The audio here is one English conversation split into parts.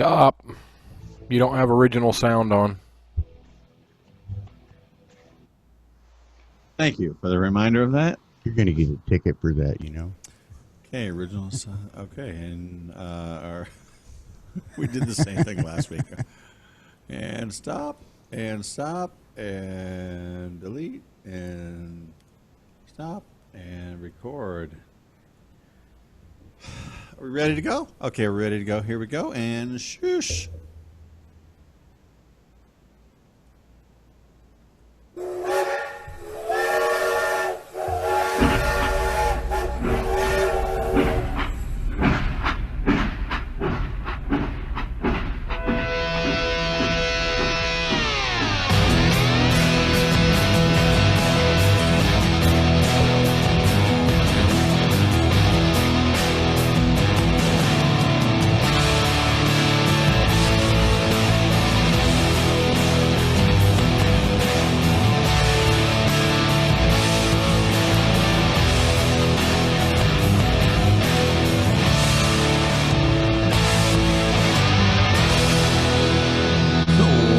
Stop. You don't have original sound on. Thank you for the reminder of that. You're going to get a ticket for that, you know. Okay, original. Okay, and we did the same thing last week. And stop, and stop, and delete, and stop, and record. Are we ready to go? Okay, we're ready to go. Here we go, and shush.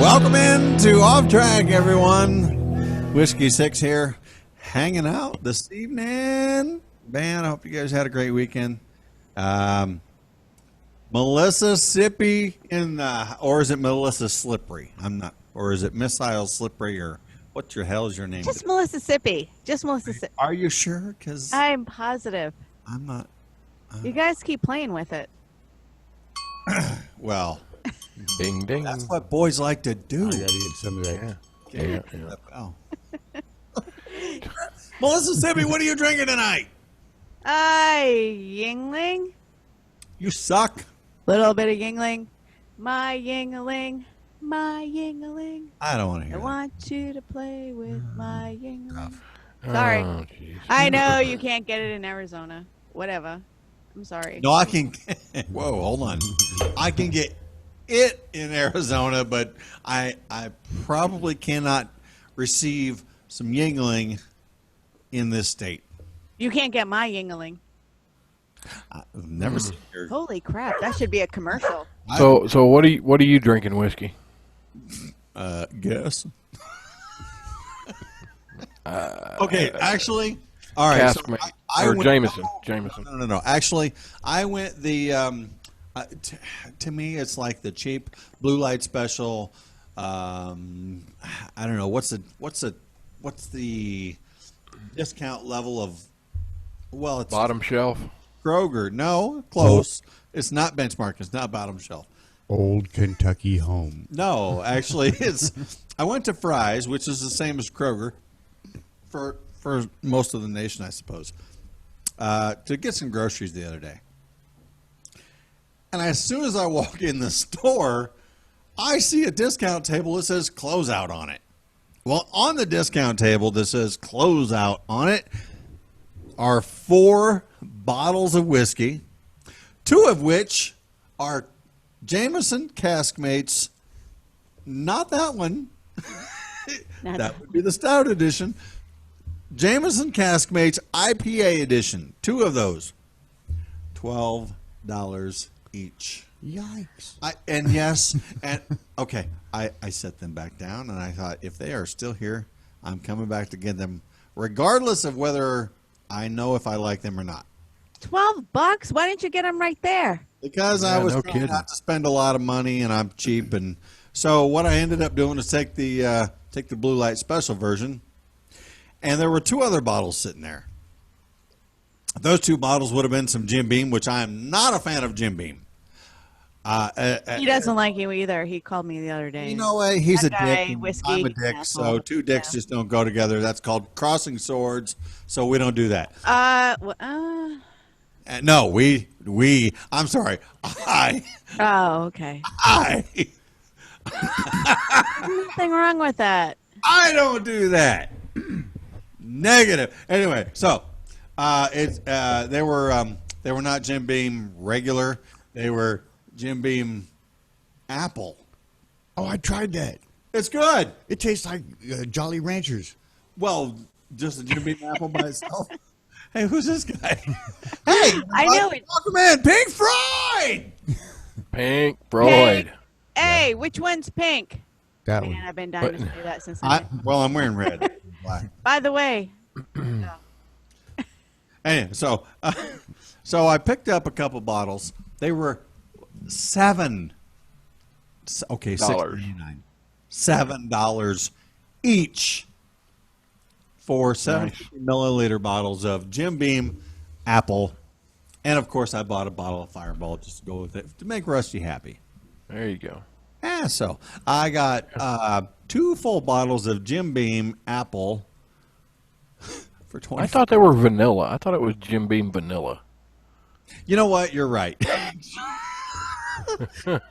Welcome in to Off Track, everyone. Whiskey 6 here, hanging out this evening. Man, I hope you guys had a great weekend. Melissa Sippy or is it Melissa Slippery? I'm not. Or is it Missile Slippery? Or what the hell is your name? Just Melissa Sippy. Just Melissa Sippy. Are you sure? Because I'm positive. I'm not. You guys keep playing with it. Well. Ding, ding. That's what boys like to do. I got to get some of that. Yeah. Oh. Melissa Sippy, what are you drinking tonight? Yingling. You suck. Little bit of Yingling. My Yingling. My Yingling. I don't want to hear I that. want you to play with my Yingling. Sorry. Oh, geez. I know you can't get it in Arizona. Whatever. I'm sorry. No, I can. Whoa, hold on. I can get it in Arizona, but I probably cannot receive some Yingling in this state. You can't get my Yingling. I've never seen your. Holy crap! That should be a commercial. So what are you drinking whiskey? Guess. Okay, actually, all right. Cask So mate. I Or went, Jameson. Jameson. No. Actually, I went the. To me, it's like the cheap blue light special. I don't know what's the discount level of. Well, it's Bottom shelf. Kroger. No, close. It's not Benchmark. It's not bottom shelf. Old Kentucky home. No, actually, it's. I went to Fry's, which is the same as Kroger, for most of the nation, I suppose, to get some groceries the other day. And as soon as I walk in the store, I see a discount table that says closeout on it. Well, on the discount table that says closeout on it are 4 bottles of whiskey, 2 of which are Jameson Caskmates. Not that one. That would be the stout edition. Jameson Caskmates IPA edition. 2 of those. $12 each. Yikes. I set them back down, and I thought, if they are still here, I'm coming back to get them, regardless of whether I know if I like them or not. $12? Why didn't you get them right there? Because Yeah, I was no trying kidding. not to spend a lot of money, and I'm cheap, and so what I ended up doing is take the blue light special version, and there were 2 other bottles sitting there. Those 2 bottles would have been some Jim Beam, which I am not a fan of Jim Beam. He doesn't like you either. He called me the other day. You know what? He's That a guy, dick. whiskey, I'm a dick. asshole. So 2 dicks just don't go together. That's called crossing swords. So we don't do that. No, we. I'm sorry. Oh, okay. Nothing wrong with that. I don't do that. Negative. Anyway, so they were not Jim Beam regular. They were Jim Beam apple. Oh, I tried that. It's good. It tastes like Jolly Ranchers. Well, just a Jim Beam apple by itself. Hey, who's this guy? Hey, I know it. welcome in, Pink Freud. Pink Freud. Hey, which one's pink? That Man, one. I've been dying to say that since I'm wearing red. Black. By the way, Anyway, so I picked up a couple bottles. They were $6.99. $7 each for 70 milliliter bottles of Jim Beam apple, and of course I bought a bottle of Fireball just to go with it to make Rusty happy. There you go. Yeah, so I got 2 full bottles of Jim Beam apple for 20. I thought they were vanilla. I thought it was Jim Beam vanilla. You know what? You're right. Hey,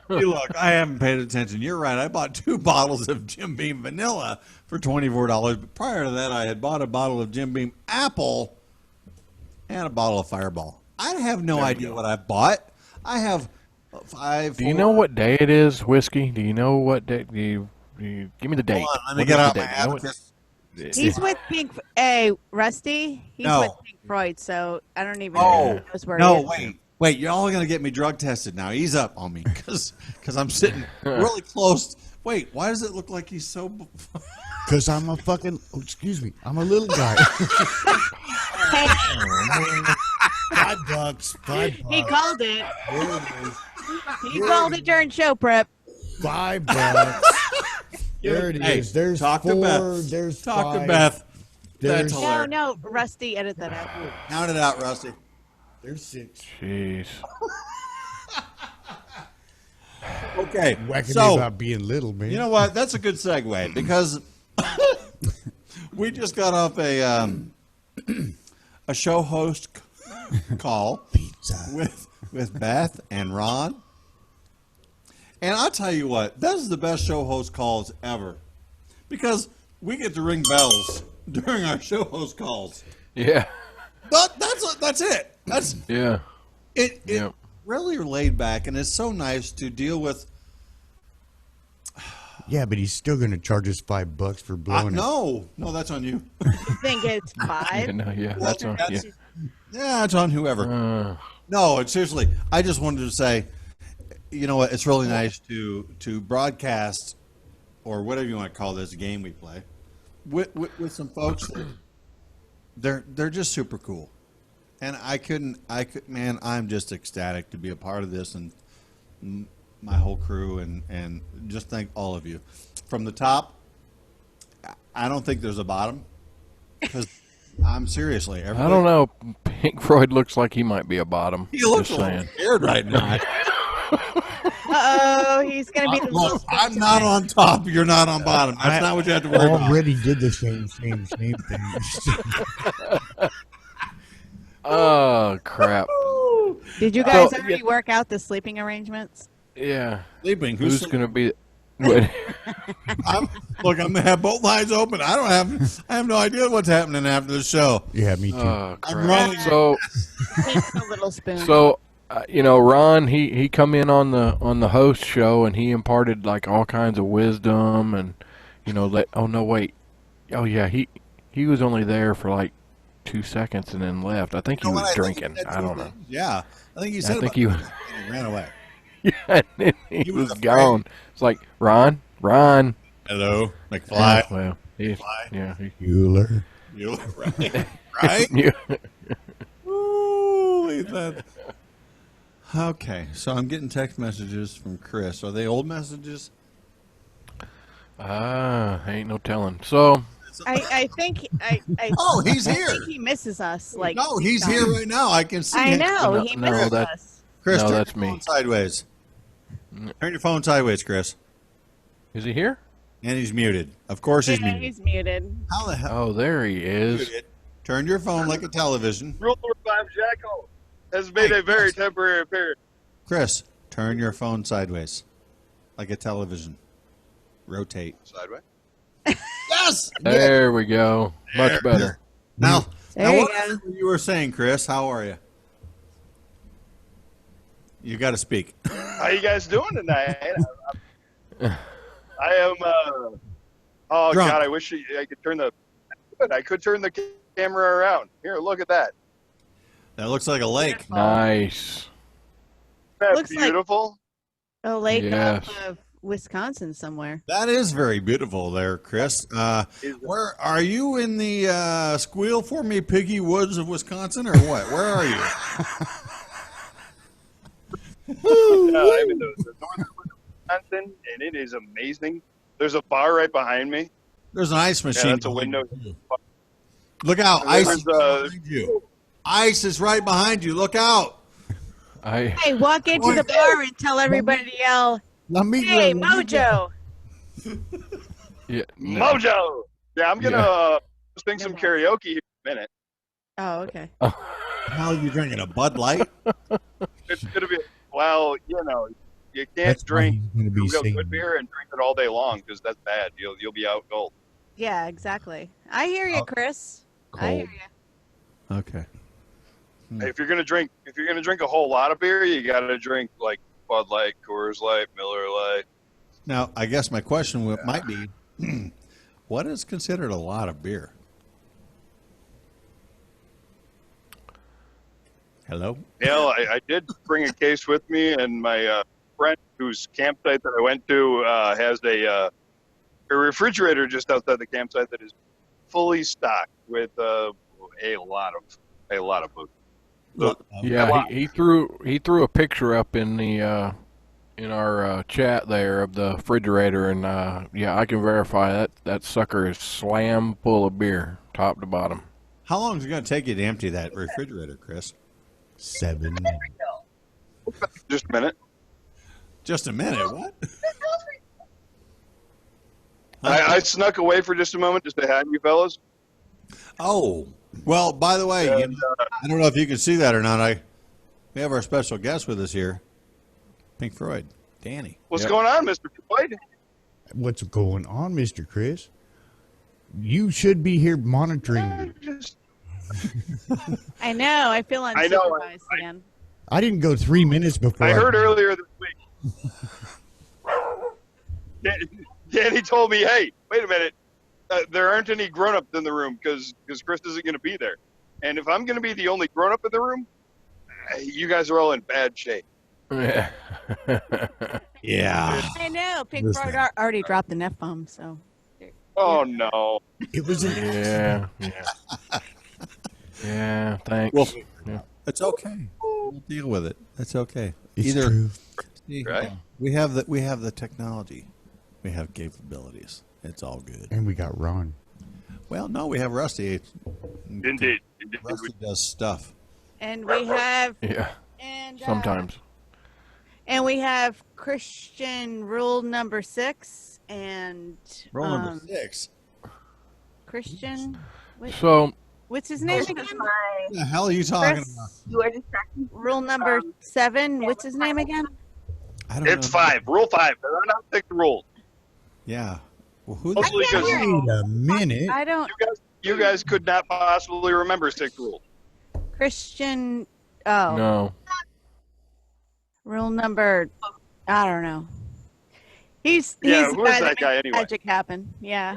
look, I haven't paid attention. You're right. I bought 2 bottles of Jim Beam vanilla for $24. But prior to that, I had bought a bottle of Jim Beam apple and a bottle of Fireball. I have no idea what I bought. I have 5. Do you know what day it is, Whiskey? Do you know what day? Do you give me the date? Hold on, let me What get is out the my date? You know what- abacus. he's with Pink. Hey, Rusty, he's No. with Pink Freud, so I don't even Oh, know where no, he is. wait. You're all going to get me drug tested now. Ease up on me because I'm sitting really close. Wait, why does it look like he's so... Because I'm a fucking, excuse me, I'm a little guy. Hey, $5. $5. he called it. There it is. He called it during show prep. $5. There it Hey, is. There's talk 4. to Beth. There's Talk 5. to Beth. There's, That's No, hilarious. no, Rusty, edit that out. Count it out, Rusty. there's 6. Jeez. Okay, Whacking me so about being little, man. you know what? That's a good segue because we just got off a show host call Pizza. with Beth and Ron, and I'll tell you what, this is the best show host calls ever because we get to ring bells during our show host calls. Yeah. But that's it. That's Yeah. it. Yep. Really laid back, and it's so nice to deal with. Yeah, but he's still going to charge us $5 for blowing it. No, that's on you. You think it's Yeah, 5? no, yeah. That's on, yeah. Yeah, it's on whoever. No, seriously. I just wanted to say, you know what? It's really nice to broadcast, or whatever you want to call this game we play, with some folks that they're just super cool, and man, I'm just ecstatic to be a part of this, and my whole crew, and just thank all of you from the top. I don't think there's a bottom, because I'm seriously. I don't know. Pink Freud looks like he might be a bottom. He looks Just a little saying. scared right now. Uh-oh, he's going to be the Look, I'm not on top. You're not on bottom. That's not what you have to worry about. Already did the same thing. Oh, crap. Did you guys So, already work out the sleeping arrangements? Yeah. Sleeping. Who's going to be... What? I'm gonna have both eyes open. I have no idea what's happening after the show. Yeah, me too. Oh, I'm crap. running. So... Pink's a little spoon. So, you know, Ron, he come in on the host show and he imparted like all kinds of wisdom and, you know, oh no, wait, oh yeah, he was only there for like 2 seconds and then left. I think he You know was what? I think drinking. he said I don't know. something. Yeah, I think he I said think about he he was- ran away. Yeah, and then he was was afraid. gone. It's like Ron. Hello, Yeah, McFly. well, he, Fly. yeah, Bueller. You right? Right? yeah. Ooh, that. Okay, so I'm getting text messages from Chris. Are they old messages? Ain't no telling. So, I think Oh, he's I here. think he misses us. Like No, he's here right now. I can see I him. know No, he no, misses that- us. Chris, No, turn that's your phone me. sideways. Turn your phone sideways, Chris. is he here? And he's muted. Of course he's Yeah, muted. he's muted. How the hell? Oh, there he is. Muted. Turn your phone like a television. Ruler by Jackal has made a very temporary appearance. Chris, turn your phone sideways like a television. Rotate. Sideways. Yes! There we go. Much better. Now, There you what go. you were saying, Chris, how are you? You got to speak. How you guys doing tonight? I am. Oh Drunk. God, I wish I could turn the. I could turn the camera around. Here, look at that. That looks like a lake. Nice. Isn't that Looks like- beautiful. A lake Yes. off of Wisconsin somewhere. That is very beautiful there, Chris. Where are you in the squeal for me piggy woods of Wisconsin or what? Where are you? I'm in the northern part of Wisconsin, and it is amazing. There's a bar right behind me. There's an ice machine. Yeah, that's a behind window. you. Look out. And Ice there's, is right behind you. Ice is right behind you. Look out. Hey, walk into the bar and tell everybody to yell, Let me "Hey, let me Mojo!" Yeah. No. Mojo! Yeah, I'm going to sing some karaoke here in a minute. Oh, okay. How are you drinking? A Bud Light? It's going to be, well, you know, you can't That's why drink he's gonna be real singing. good beer and drink it all day long because that's bad. You'll be out cold. Yeah, exactly. I hear you, Chris. I hear you. Okay. Hey, if you're gonna drink a whole lot of beer, you got to drink like Bud Light, Coors Light, Miller Lite. Now, I guess my question might be, what is considered a lot of beer? Hello? Yeah, I did bring a case with me, and my friend whose campsite that I went to has a refrigerator just outside the campsite that is fully stocked with a lot of food. So, Yeah, he threw a picture up in the in our chat there of the refrigerator, and yeah, I can verify that sucker is slam full of beer, top to bottom. How long is it going to take you to empty that refrigerator, Chris? 7 just a minute. Just a minute. What? I snuck away for just a moment to say hi to you fellas. Oh, well, by the way, And, I don't know if you can see that or not. We have our special guest with us here, Pink Freud, Danny. What's Yep. going on, Mr. Floyd? What's going on, Mr. Chris? You should be here monitoring. I know. I feel I know, unsupervised again. I didn't go 3 minutes before. I heard earlier this week. Danny told me, "Hey, wait a minute. There aren't any grown-ups in the room because Chris isn't going to be there. And if I'm going to be the only grown-up in the room, you guys are all in bad shape." Yeah. Yeah. I know. Pink Listen. Freud already dropped the F-bomb, so. Oh no! It was Yeah. Yeah. Thanks. Well, Yeah. it's okay. We'll deal with it. It's okay. It's true. See, Right. we have the technology. We have capabilities. It's all good. And we got Ron. Well, no, we have Rusty. Indeed. Rusty does stuff. And we have. Yeah. And, Sometimes. And we have Christian rule number 6 and Roll number 6. Christian. So What's his name again? What the hell are you talking Chris? about? You are distracting. Rule number 7. What's his name again? I don't It's know. 5. Rule 5. There are not 6 rules. Yeah. Well, who Mostly because Wait a minute. I don't. you guys could not possibly remember 6 rules. Christian. Oh. no. Rule number. I don't know. He's Yeah, the who is guy that guy makes anyway? magic happen. Yeah.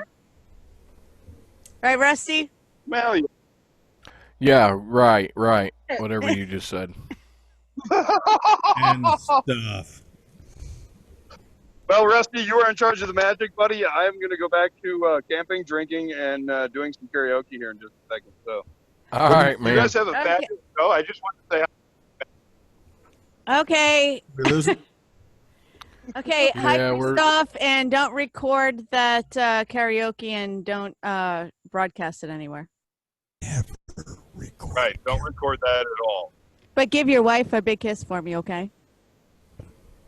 Right, Rusty? Well, Yeah. Right. Whatever you just said. and stuff? well, Rusty, you are in charge of the magic, buddy. I am going to go back to camping, drinking, and doing some karaoke here in just a second. So, All right, you man. guys have a Okay. fabulous show. I just want to say Okay. We lose it? Okay. Hide Yeah, your we're- stuff and don't record that karaoke and don't broadcast it anywhere. Never record. right. Don't record that at all. But give your wife a big kiss for me, okay?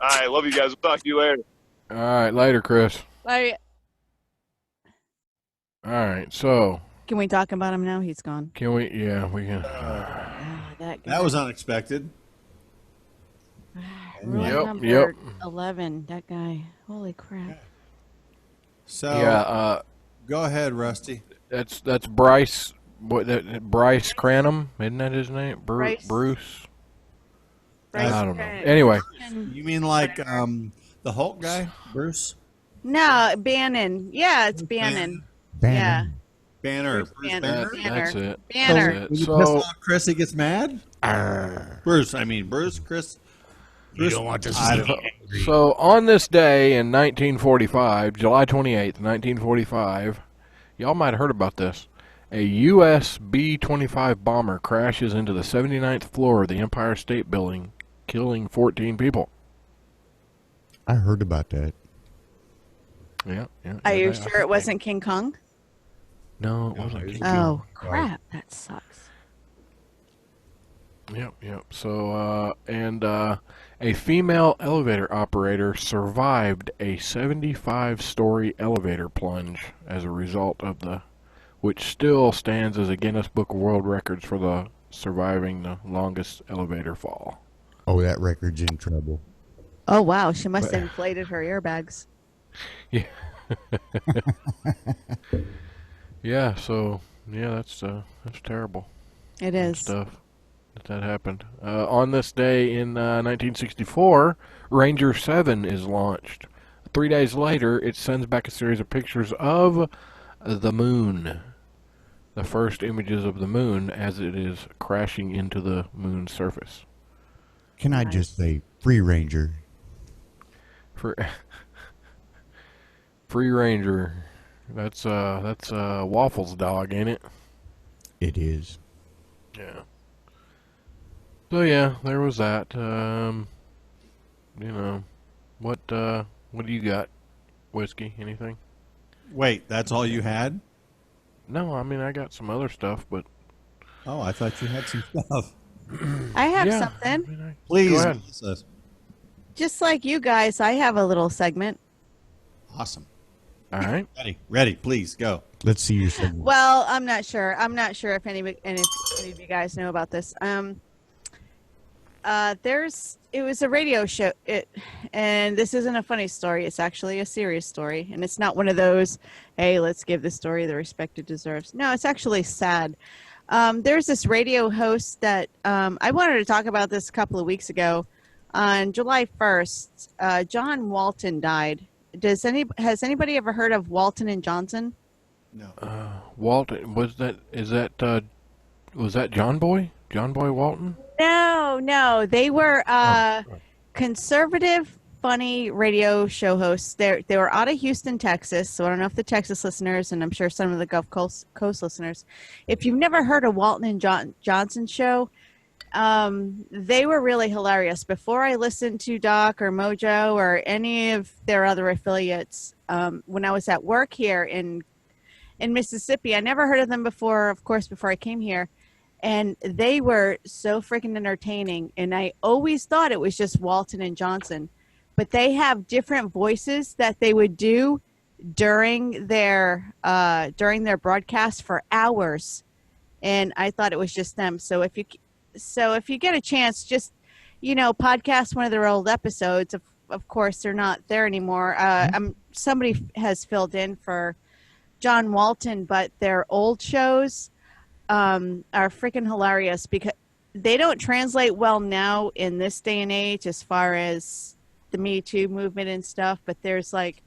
I love you guys. We'll talk to you later. All right, later, Chris. Like, All right, so can we talk about him now? He's gone. can we? Yeah, we can. Ah, that guy. That was unexpected. Rule Yep, number yep. 11. That guy. Holy crap. So Yeah, go ahead, Rusty. that's Bryce. What? Bryce Cranham, isn't that his name? Bryce. Bruce. Bryce I don't know. Cran- Anyway, You mean like the Hulk guy, Bruce No, Bannon. Yeah, it's Bannon. Yeah. Banner? Bruce Bruce Banner. Banner. that's it. Banner. That's When it. you piss So off Chris, he gets mad. Arr. Bruce, Chris. You don't want to I see don't- me angry. So on this day in 1945, July 28th, 1945, y'all might have heard about this. A U.S. B-25 bomber crashes into the 79th floor of the Empire State Building, killing 14 people. I heard about that. Yeah. Are you I sure think it wasn't King Kong? No, it No, wasn't. it was King a Kong. Oh, Right. crap. That sucks. Yep. So, a female elevator operator survived a 75-story elevator plunge as a result of which still stands as a Guinness Book of World Records for the surviving the longest elevator fall. Oh, that record's in trouble. Oh, wow. She must have inflated her airbags. Yeah. So, that's terrible. It And is. stuff that happened. On this day in 1964, Ranger 7 is launched. 3 days later, it sends back a series of pictures of the moon. The first images of the moon as it is crashing into the moon's surface. Can I just say, Free Ranger? For Free Ranger, that's Waffles' dog, ain't it? It is. Yeah. So yeah, there was that. What do you got? Whiskey? Anything? Wait, that's all you had? No, I mean I got some other stuff, but Oh, I thought you had some stuff. I have yeah. something. I mean, Please, Go ahead. Melissa. Just like you guys, I have a little segment. Awesome. All right. Ready. Please go. Let's see your segment. Well, I'm not sure. I'm not sure if any of you guys know about this. It was a radio show. And this isn't a funny story. It's actually a serious story, and it's not one of those, hey, let's give the story the respect it deserves. No, it's actually sad. There's this radio host that I wanted to talk about this a couple of weeks ago. On July 1st, John Walton died. Has anybody ever heard of Walton and Johnson? No. Walton, was that John Boy? John Boy Walton? No. They were conservative, funny radio show hosts. They were out of Houston, Texas. So I don't know if the Texas listeners, and I'm sure some of the Gulf Coast listeners, if you've never heard of Walton and Johnson show, they were really hilarious. Before I listened to Doc or Mojo or any of their other affiliates, when I was at work here in Mississippi, I never heard of them before, of course, before I came here. And they were so freaking entertaining. And I always thought it was just Walton and Johnson. But they have different voices that they would do during their broadcast for hours. And I thought it was just them. So if you get a chance, just, podcast one of their old episodes. Of course, they're not there anymore. Somebody has filled in for John Walton, but their old shows are freaking hilarious because they don't translate well now in this day and age as far as the Me Too movement and stuff. But there's like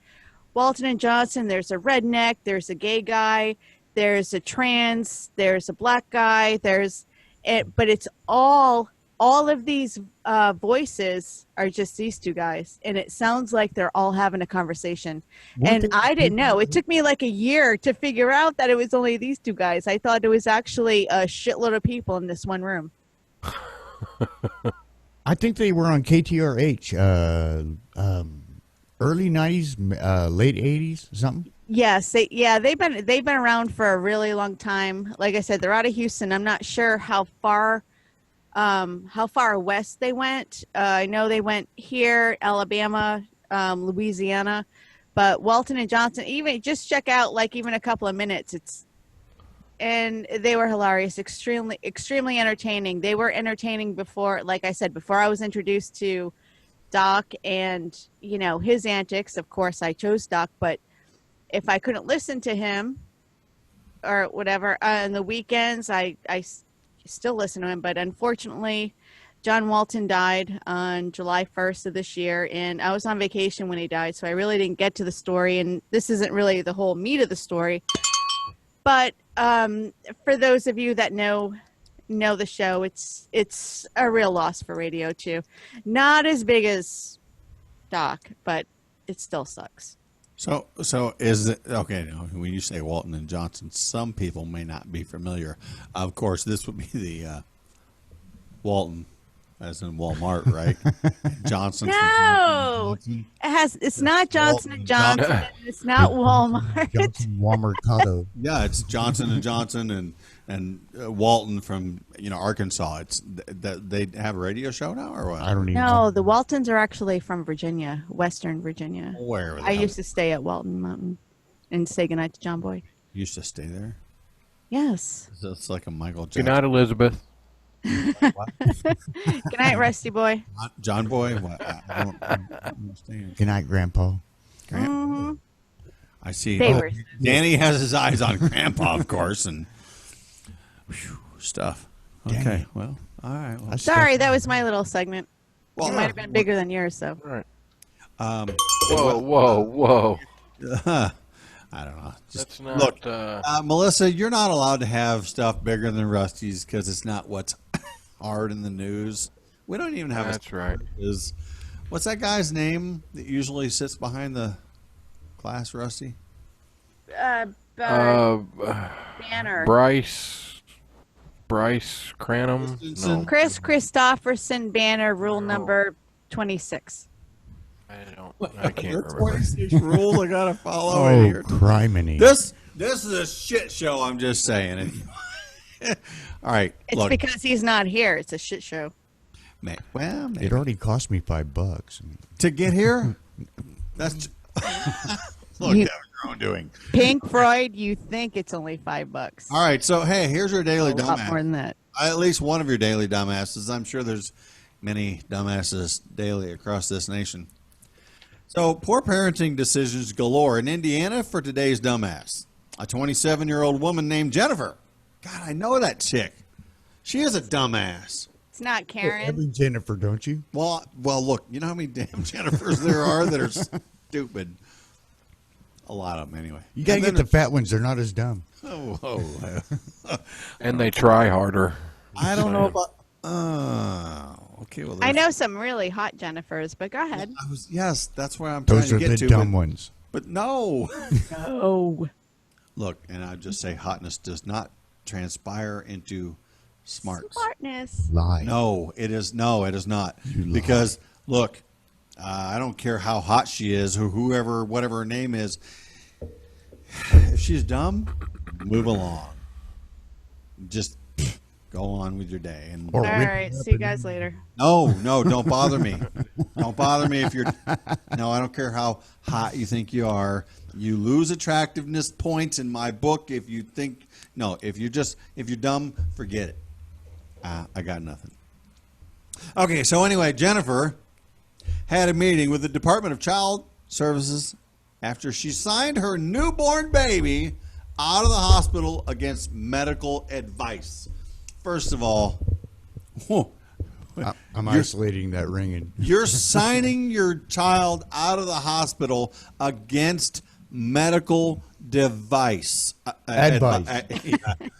Walton and Johnson, there's a redneck, there's a gay guy, there's a trans, there's a black guy, but it's all of these voices are just these two guys, and it sounds like they're all having a conversation. And I didn't know. It took me like a year to figure out that it was only these two guys. I thought it was actually a shitload of people in this one room. I think they were on KTRH, early 90s, late 80s, something. Yes, they've been around for a really long time. Like I said, they're out of Houston. I'm not sure how far west they went. I know they went here, Alabama, Louisiana, but Walton and Johnson, even just check out like even a couple of minutes. And they were hilarious, extremely entertaining. They were entertaining before, like I said, before I was introduced to Doc and, his antics. Of course, I chose Doc, but if I couldn't listen to him or whatever, on the weekends, I still listen to him. But unfortunately, John Walton died on July 1st of this year, and I was on vacation when he died, so I really didn't get to the story, and this isn't really the whole meat of the story. But for those of you that know know the show, it's a real loss for radio too. Not as big as Doc, but it still sucks. So is it okay? Now, when you say Walton and Johnson, some people may not be familiar. Of course, this would be the Walton, as in Walmart, right? Johnson. No, it's not Johnson and Johnson. It's not Walmart. Johnson Walmart. Yeah, it's Johnson and Johnson and Walton from Arkansas. It's they have a radio show now or what? I don't even No, know. the Waltons are actually from Virginia, Western Virginia. Where I used to stay at Walton Mountain and say goodnight to John Boy. You used to stay there. Yes. It's like a Michael Good Jackson. night, Elizabeth. Good night, Rusty Boy. John Boy. What? I don't understand. Good night, Grandpa. Mhm. I see. They Oh, were- Danny has his eyes on Grandpa, of course, and stuff. Okay, Danny. well, all right. Well, Sorry, that was my little segment. well, It might have been bigger than yours, though. Whoa. I don't know. Just That's not. look, Melissa, you're not allowed to have stuff bigger than Rusty's because it's not what's hard in the news. We don't even have. That's right. What's that guy's name that usually sits behind the class, Rusty? Banner. Bryce Cranham. No, Chris Christopherson Banner, rule number 26. I can't remember. 26 rules I gotta follow Oh, here. criminy. This is a shit show. I'm just saying. All right, It's look, because he's not here. It's a shit show. well, It already cost me $5. to get here. That's look, You- that was your own doing. Pink Freud, you think it's only $5. All right, so hey, here's your daily A lot more dumbass. than that. At least one of your daily dumbasses. I'm sure there's many dumbasses daily across this nation. So, poor parenting decisions galore in Indiana for today's dumbass. A 27-year-old woman named Jennifer. God, I know that chick. She is a dumbass. It's not Karen. Every Jennifer, don't you? Well, look, you know how many damn Jennifers there are that are stupid? A lot of them, anyway. You gotta And get then the fat ones. They're not as dumb. Oh, And they try harder. I don't know about. Okay, well, I know some really hot Jennifers, but go ahead. Yes, that's where I'm trying Those to are get the to. dumb ones. But no. Oh. Look, and I just say hotness does not transpire into smarts. Smartness. Lie. No, it is not. You lie. Because look, I don't care how hot she is or whoever, whatever her name is. If she's dumb, move along. Just go on with your day. And All Or rip right. it up See you and- guys later. no, don't bother me. Don't bother me if you're. No, I don't care how hot you think you are. You lose attractiveness points in my book if you think. No, if you're dumb, forget it. I got nothing. Okay, so anyway, Jennifer had a meeting with the Department of Child Services after she signed her newborn baby out of the hospital against medical advice. First of all, I'm You're- isolating that ringing. you're signing your child out of the hospital against medical device. Advice. Yeah.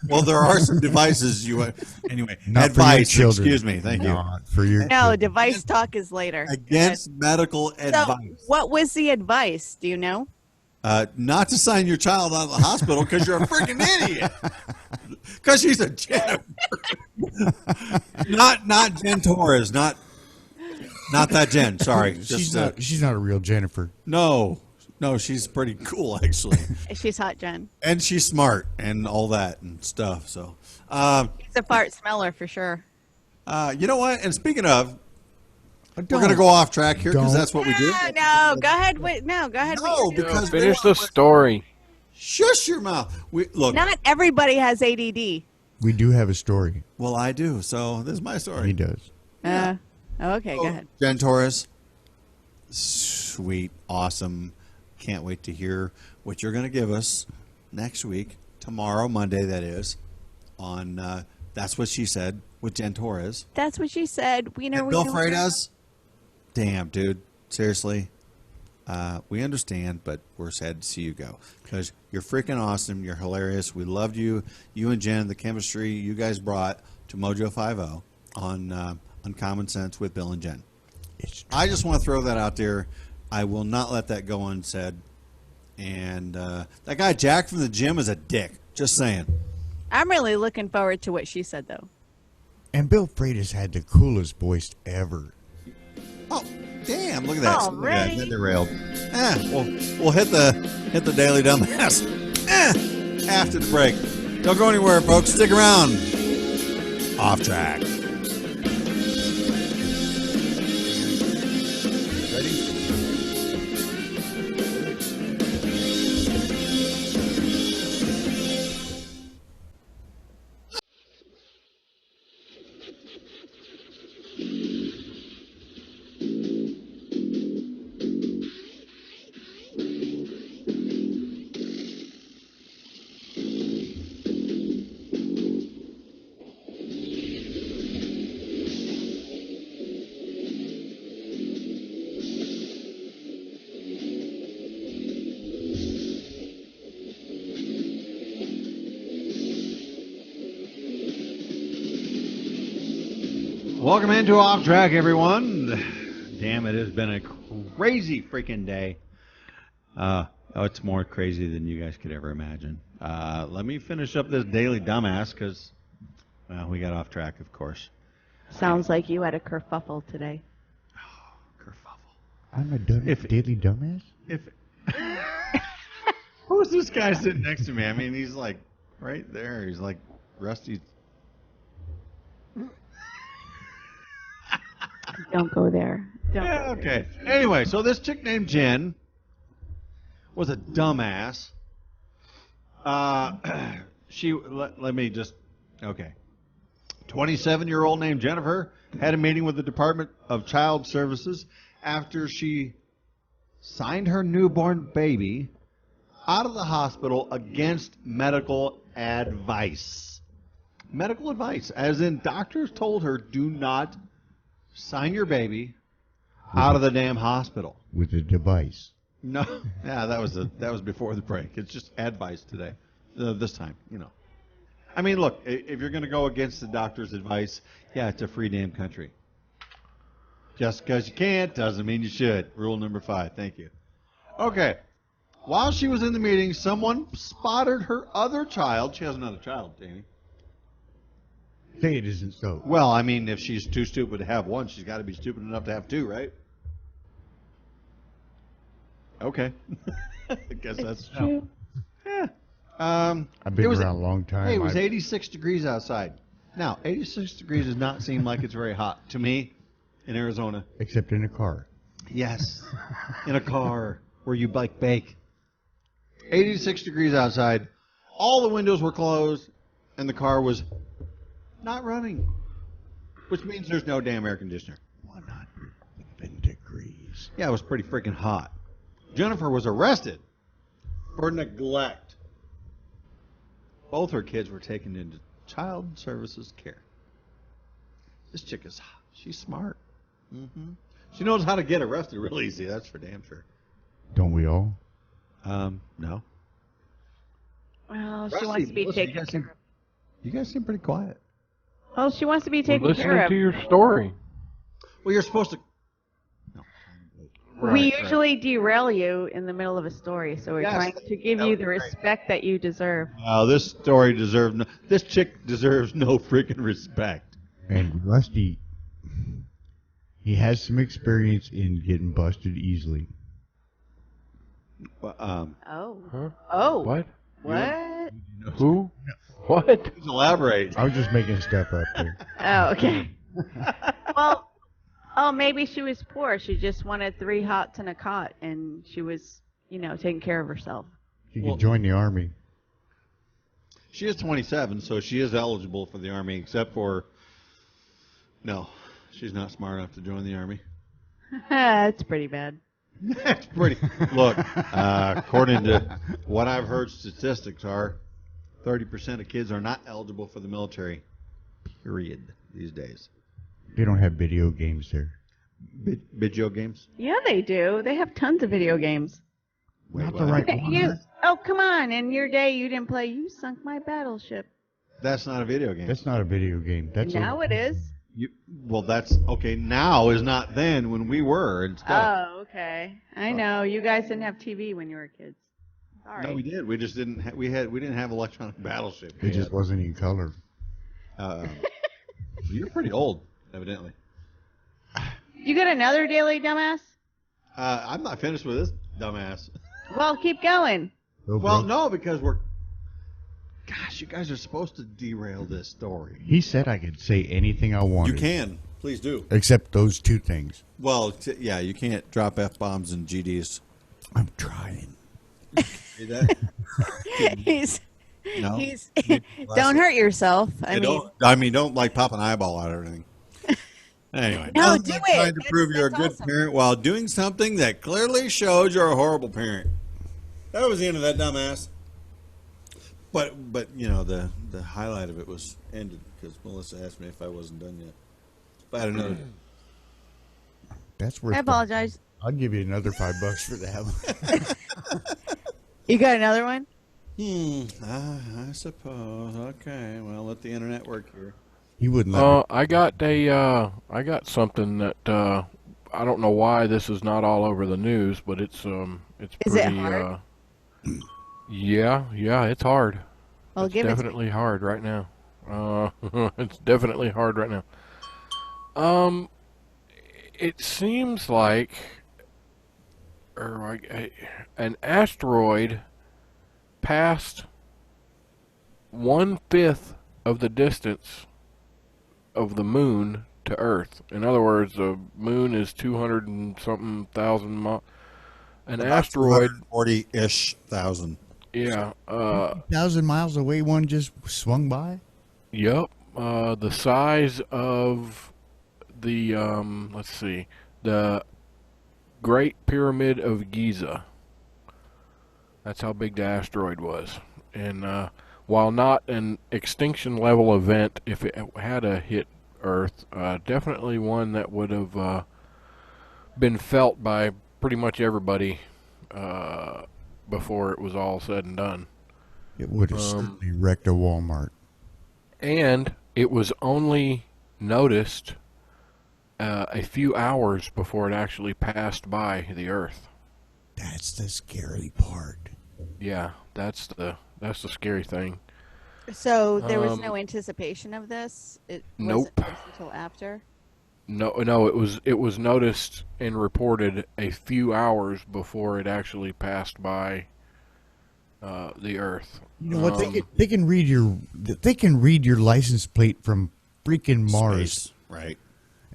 Well, there are some devices anyway. Not for your advice. children. Excuse me. Thank you. Not for your No, children. device talk is later. Against medical So, advice. what was the advice? Do you know? Not to sign your child out of the hospital because you're a freaking idiot. Because she's a Jennifer. not Jen Torres. Not that Jen. Sorry. She's Just she's not a real Jennifer. no, she's pretty cool actually, She's hot, Jen. and she's smart and all that and stuff. So, She's a fart smeller for sure. you know what? And speaking of, we're gonna go off track here because Don't. that's what we do. No, go ahead. Wait, no, go ahead. No, Wait. because Finish the story. Shush your mouth. Look. Not everybody has ADD. We do have a story. Well, I do. So this is my story. He does. Okay, go ahead. Jen Torres, sweet, awesome. Can't wait to hear what you're going to give us next week, tomorrow, Monday, that is, on That's What She Said with Jen Torres. That's what she said. We know. And Bill Freitas, damn, dude, seriously, We understand, but we're sad to see you go because you're freaking awesome. You're hilarious. We loved you. You and Jen, the chemistry you guys brought to Mojo 50 on Common Sense with Bill and Jen. I just want to throw that out there. I will not let that go unsaid. And that guy Jack from the gym is a dick. Just saying. I'm really looking forward to what she said, though. And Bill Freitas had the coolest voice ever. Oh, damn! Look at that. Already? Look at that. Derailed. We'll hit the Daily Dumbass after the break. Don't go anywhere, folks. Stick around. Off track. Ready? Welcome into Off Track, everyone. Damn, it has been a crazy freaking day. It's more crazy than you guys could ever imagine. Let me finish up this Daily Dumbass because, well, we got off track, of course. Sounds like you had a kerfuffle today. Kerfuffle. I'm a daily dumbass? Who's this guy sitting next to me? I mean, he's like right there. He's like Rusty. Don't go there. Don't Yeah, go okay. Anyway, so this chick named Jen was a dumbass. Let me just, okay. 27-year-old named Jennifer had a meeting with the Department of Child Services after she signed her newborn baby out of the hospital against medical advice. Medical advice, as in doctors told her, do not sign your baby out of the damn hospital. With a device. No, yeah, that was before the break. It's just advice today, this time, you know. I mean, look, if you're going to go against the doctor's advice, yeah, it's a free damn country. Just because you can't doesn't mean you should. Rule number 5. Thank you. Okay. While she was in the meeting, someone spotted her other child. She has another child, Danny. Say it isn't so. Well, I mean, if she's too stupid to have one, she's got to be stupid enough to have two, right? Okay. I guess that's true. Yeah. I've been around a long time. Hey, it was 86 degrees outside. Now, 86 degrees does not seem like it's very hot to me in Arizona. Except in a car. Yes. In a car where you bake. 86 degrees outside. All the windows were closed, and the car was not running, which means there's no damn air conditioner. 107 degrees. Yeah, it was pretty freaking hot. Jennifer was arrested for neglect. Both her kids were taken into child services care. This chick is, she's smart. Mm-hmm. She knows how to get arrested real easy, that's for damn sure. Don't we all? No. Well, she Rusty, wants to be listen, taken care of. You guys seem pretty quiet. Well, she wants to be taken Listening care of. to your story. Well, you're supposed to. No. We usually derail you in the middle of a story, so we're Yes, trying to give that you would the be great. respect that you deserve. This story deserves no. This chick deserves no freaking respect. And Rusty, he has some experience in getting busted easily. Well, Oh. Huh? Oh. What? What? Who? What? please elaborate. I was just making stuff up there. Oh, okay. Well, maybe she was poor. She just wanted 3 hots and a cot, and she was, taking care of herself. She could join the army. She is 27, so she is eligible for the Army, except for, no, she's not smart enough to join the Army. That's pretty bad. That's pretty. Look, according to what I've heard, statistics are 30% of kids are not eligible for the military, period, these days. They don't have video games there. Video games? Yeah, they do. They have tons of video games. Not the right one. Oh, come on. In your day, you didn't play You Sunk My Battleship. That's not a video game. That's not a video game. That's Now it is. Well, that's okay. Now is not then when we were and stuff. Oh, okay. I know. You guys didn't have TV when you were kids. Sorry. No, we did. We just didn't. We didn't have electronic battleship. It just wasn't in color. You're pretty old, evidently. You got another daily, dumbass? I'm not finished with this, dumbass. Well, keep going. Well, no, because we're. Gosh, you guys are supposed to derail this story. He said I could say anything I wanted. You can. Please do. Except those two things. Well, yeah, you can't drop F-bombs and GDs. I'm trying. See that? he's No? don't hurt yourself. Don't like pop an eyeball out or anything. Anyway, No, nothing do like it. trying to prove you're a That's good awesome. parent while doing something that clearly shows you're a horrible parent. That was the end of that dumbass. But you know the highlight of it was ended because Melissa asked me if I wasn't done yet. If I had another. That's worth. I apologize. I'll give you another $5 for that one. You got another one? I suppose. Okay, well, let the internet work here. He wouldn't let me. I got something that I don't know why this is not all over the news, but it's Is pretty. it hard? Yeah, it's hard. Well, It's give it to me. definitely hard right now. It's definitely hard right now. It seems like, an asteroid passed 1/5 of the distance of the moon to Earth. In other words, the moon is 200 and something thousand miles. An asteroid, 40-ish thousand. yeah, 1,000 miles away, one just swung by. yep, the size of the let's see, the Great Pyramid of Giza. That's how big the asteroid was. And while not an extinction level event, if it had hit Earth, definitely one that would have been felt by pretty much everybody before it was all said and done. It would have certainly wrecked a Walmart. And it was only noticed a few hours before it actually passed by the Earth. That's the scary part. Yeah, that's the scary thing. So there was no anticipation of this? It wasn't Nope. noticed until after? No, it was noticed and reported a few hours before it actually passed by the Earth. You know what? They can read your license plate from freaking Mars, Space, right?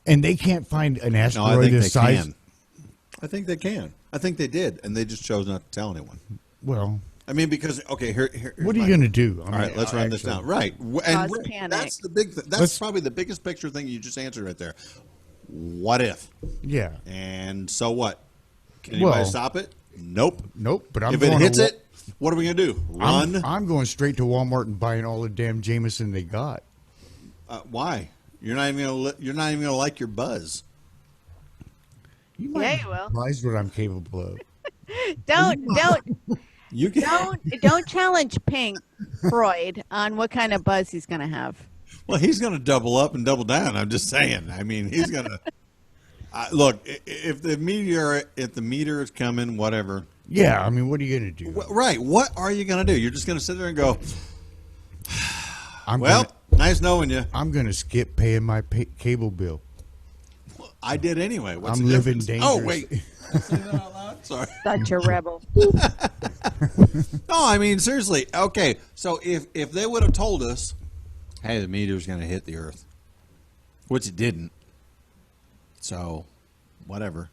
and they can't find an No, I asteroid think the they size. can. I think they can. I think they did, and they just chose not to tell anyone. Well, I mean, because here's what are you my- going to do? All right, let's run this down. Right, and Cause panic. that's the big. That's Let's- probably the biggest picture thing you just answered right there. What if? Yeah. And so what? Can anybody Well- stop it? Nope. Nope. But I'm If it going hits to, it, what are we gonna do? Run? I'm going straight to Walmart and buying all the damn Jameson they got. Why? You're not even gonna like your buzz. You might Yeah, be you will. surprised what I'm capable of. You can. Don't challenge Pink Freud on what kind of buzz he's going to have. Well, he's gonna double up and double down. I'm just saying. I mean, he's gonna. Look, if the meteor is coming, whatever. Yeah, I mean, what are you going to do? Right. What are you gonna do? You're just gonna sit there and go, I'm well, gonna, nice knowing you. I'm going to skip paying my cable bill. I did anyway. What's I'm the living difference? Oh wait. dangerous. Did I say that out loud? Sorry. Such a rebel. No, I mean seriously. Okay, so if they would have told us, hey, the meteor's going to hit the Earth, which it didn't, so whatever.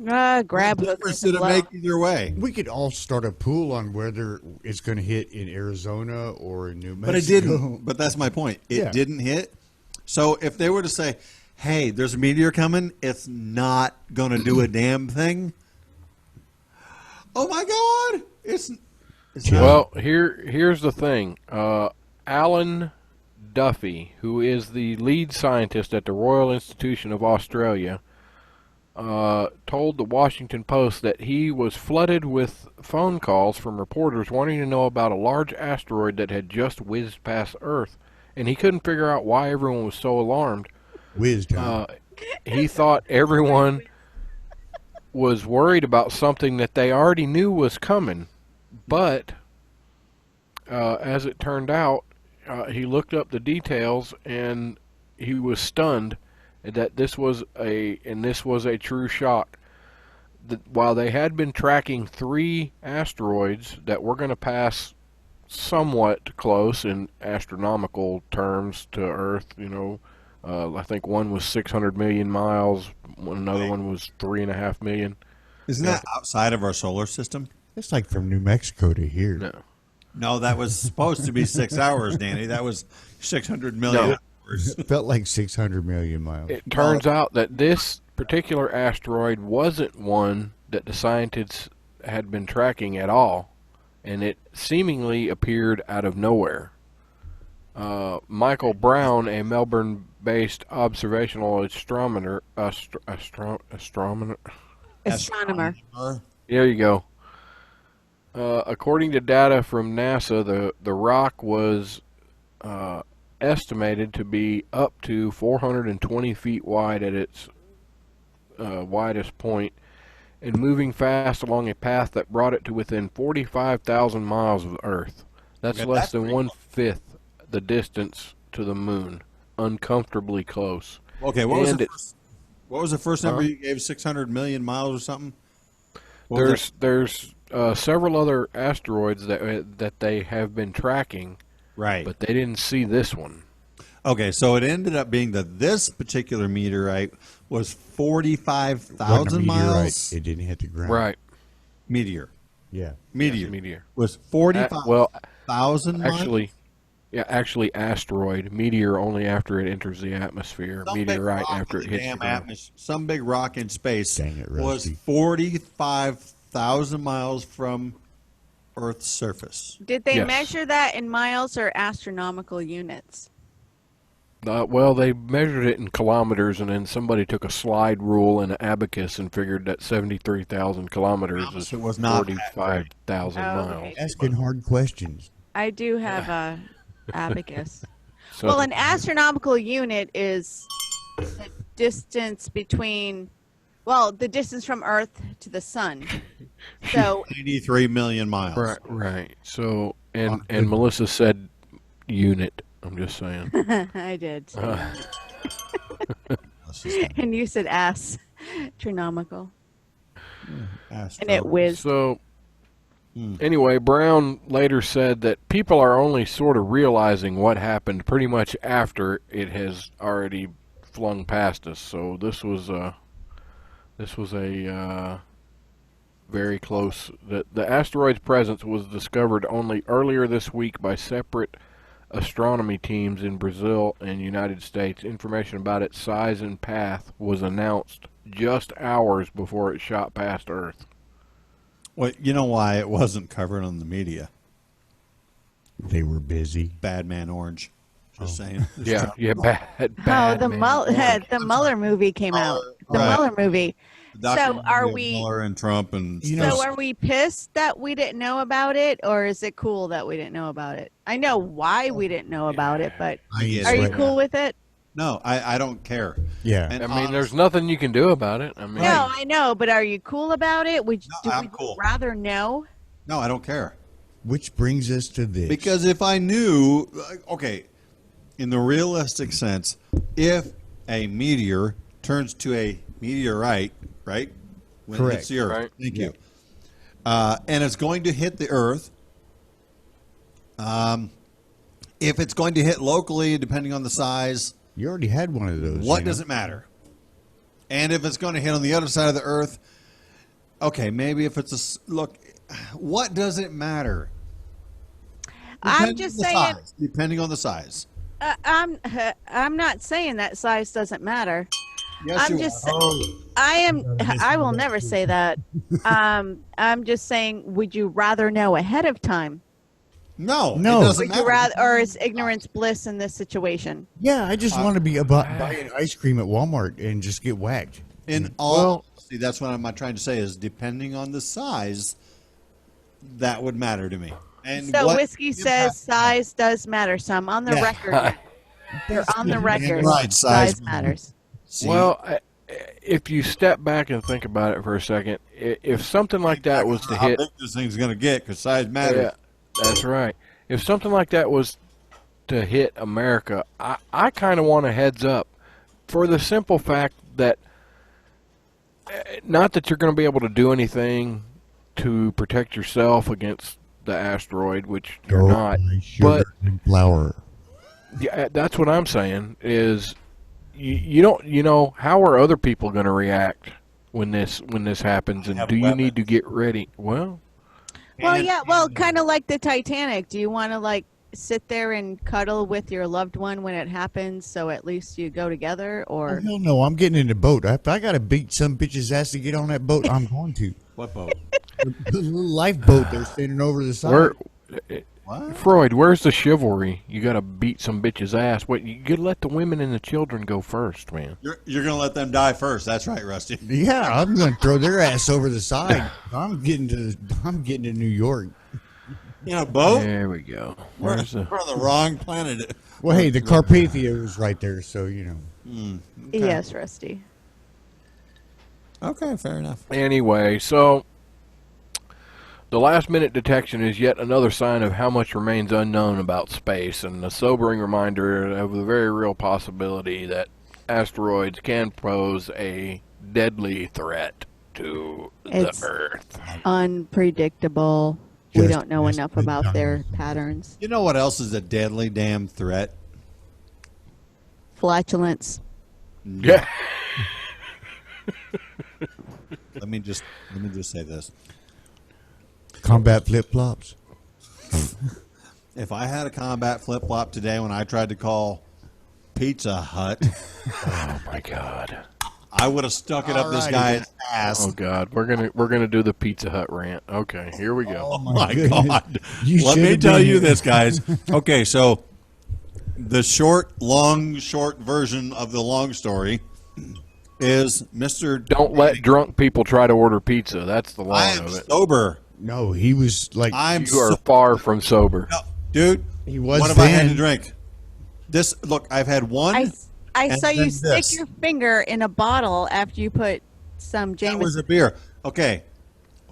Grab What hook difference and did it blow. make either way? We could all start a pool on whether it's going to hit in Arizona or in New Mexico. But it didn't. But that's my point. It Yeah. didn't hit. So if they were to say, hey, there's a meteor coming, it's not going to do a damn thing. Oh my God! It's not. Well, here's the thing. Alan Duffy, who is the lead scientist at the Royal Institution of Australia, told the Washington Post that he was flooded with phone calls from reporters wanting to know about a large asteroid that had just whizzed past Earth, and he couldn't figure out why everyone was so alarmed. Whiz time. He thought everyone was worried about something that they already knew was coming, but as it turned out, he looked up the details and he was stunned that this was a true shock. While they had been tracking 3 asteroids that were going to pass somewhat close in astronomical terms to Earth, I think one was 600 million miles, another one was 3.5 million. Isn't that outside of our solar system? It's like from New Mexico to here. No. No, that was supposed to be 6 hours, Danny. That was 600 million hours. It felt like 600 million miles. It turns out that this particular asteroid wasn't one that the scientists had been tracking at all, and it seemingly appeared out of nowhere. Michael Brown, a Melbourne-based observational astronomer. There you go. According to data from NASA, the rock was estimated to be up to 420 feet wide at its widest point, and moving fast along a path that brought it to within 45,000 miles of Earth. That's less than 1/5 the distance to the moon. Uncomfortably close. Okay, what was the first number you gave? 600 million miles or something? There's several other asteroids that they have been tracking, Right. but they didn't see this one. Okay, so it ended up being that this particular meteorite was Wasn't a 45,000 meteorite. miles. It didn't hit the ground. Right. Meteor. Yeah. Meteor. Meteor. Was 45,000 miles? Actually, asteroid. Meteor only after it enters the atmosphere. Some big Meteorite rock after in it the hits the damn ground. atmosphere. Some big rock in space Dang it, was Rusty. 45,000 miles from Earth's surface. Did they Yes. measure that in miles or astronomical units? Well, they measured it in kilometers, and then somebody took a slide rule and an abacus and figured that 73,000 kilometers is It was not 45,000 Oh, miles. okay. Asking hard questions. I do have a abacus. So, Well, an astronomical unit is the distance between, the distance from Earth to the sun. So 93 million miles. right. So, and Melissa said unit. I'm just saying. I did. And you said astronomical. And it whizzed. So, anyway, Brown later said that people are only sort of realizing what happened pretty much after it has already flung past us. So this was a very close. The asteroid's presence was discovered only earlier this week by separate astronomy teams in Brazil and United States. Information about its size and path was announced just hours before it shot past Earth. Well, you know why it wasn't covered on the media? They were busy. Bad Man Orange. Just saying. Yeah, bad. The Mueller movie came out. The Right. Mueller movie. Documentary So are of we? Mueller and Trump and So are we pissed that we didn't know about it, or is it cool that we didn't know about it? I know why we didn't know about it, but get are it. you cool with it? No, I don't care. Yeah. And I mean, there's nothing you can do about it. I mean, No, I know, but are you cool about it? Would I'm we cool. rather know? No, I don't care. Which brings us to this. Because if I knew, okay, in the realistic sense, if a meteor turns to a meteorite, right? When it Correct. hits the Earth. Right. Thank you. And it's going to hit the Earth. If it's going to hit locally, depending on the size, you already had one of those. what you know? does it matter? And if it's going to hit on the other side of the Earth, okay, maybe if it's look, what does it matter? I'm just saying. Depending on the size. I'm not saying that size doesn't matter. Yes, I'm you just. are. I will never say that. I'm just saying. Would you rather know ahead of time? No, No. it doesn't Would you matter. rather, or is ignorance bliss in this situation? Yeah, I just want to be buying ice cream at Walmart and just get whacked. In all Well- honesty, that's what I'm trying to say is depending on the size, that would matter to me. And So what whiskey impact- says size does matter. So I'm on the Yeah. record. You're on the record. Right, size matters. See, Well, if you step back and think about it for a second, if something like that was to how hit, big this thing's going to get because size matters. yeah, that's right. If something like that was to hit America, I kind of want a heads up for the simple fact that not that you're going to be able to do anything to protect yourself against the asteroid, which you're Oh, not. my sugar and flour. Yeah, that's what I'm saying is you don't, how are other people going to react when this happens, and Have do you weapons. need to get ready? Well, Well, yeah. Well, kind of like the Titanic. Do you want to like sit there and cuddle with your loved one when it happens, so at least you go together? Oh, Or hell no, I'm getting in the boat. If I got to beat some bitch's ass to get on that boat, I'm going to. What boat? The little lifeboat they're standing over the side. where What? Freud, where's the chivalry? You got to beat some bitch's ass. What, you got to let the women and the children go first, man. You're going to let them die first. That's right, Rusty. Yeah, I'm going to throw their ass over the side. I'm getting to New York. In a boat? There we go. We're, Where's the? we're on the wrong planet. Well, hey, the Carpathia was right there, so yes, Rusty. Okay, fair enough. Anyway, so the last-minute detection is yet another sign of how much remains unknown about space, and a sobering reminder of the very real possibility that asteroids can pose a deadly threat to It's- the Earth. Unpredictable. We Just don't know as enough the about their dinosaurs. patterns. You know what else is a deadly damn threat? Flatulence. Yeah. Let me just say this. combat flip flops. If I had a combat flip flop today when I tried to call Pizza Hut, Oh my God. I would have stuck it up this Alrighty. guy's ass. Oh God. We're gonna do the Pizza Hut rant. Okay, here we go. Oh my goodness. God. You Let should me have tell been you here. this, guys. Okay, so the short version of the long story is Mr. Don't let drunk people try to order pizza. That's the I line am of it. sober. No, he was like You are far from sober. No, dude. He was What have I had then. to drink? This look. I've had one. I And saw you then stick this. your finger in a bottle after you put some That Jameson. was a beer. Okay.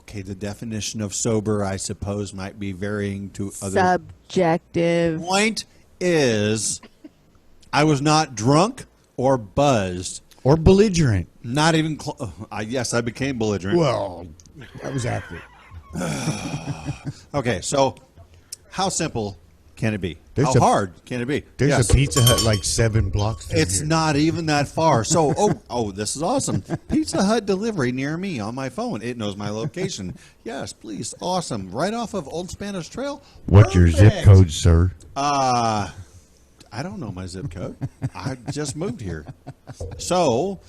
The definition of sober, I suppose, might be varying to other. Subjective. Point is, I was not drunk or buzzed. or belligerent. Not even. Yes, I became belligerent. Well, that was after. Okay, so how simple can it be? There's How a- hard can it be? There's Yes. a Pizza Hut like 7 blocks from It's here. not even that far. So, this is awesome. Pizza Hut delivery near me on my phone. It knows my location. Yes, please. Awesome. Right off of Old Spanish Trail. What's your zip Perfect. code, sir? I don't know my zip code. I just moved here. So,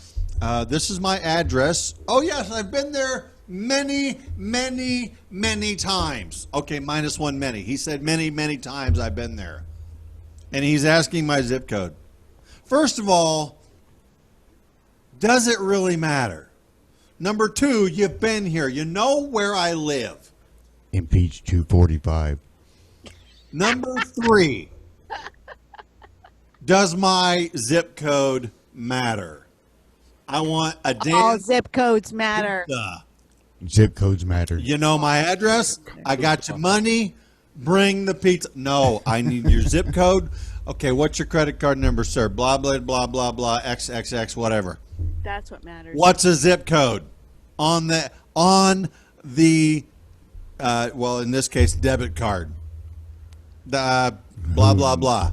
this is my address. Oh, yes, I've been there many, many, many times. Okay, minus one many. He said many, many times I've been there. And he's asking my zip code. First of all, does it really matter? Number two, you've been here. You know where I live. Impeach 245. Number three, does my zip code matter? I want a All damn zip codes matter. pizza. Zip codes matter. You know my address? I got your money. Bring the pizza. No, I need your zip code. Okay, what's your credit card number, sir? Blah, blah, blah, blah, blah, XXX, whatever. That's what matters. What's a zip code? On the well, in this case, debit card. Blah, blah, blah.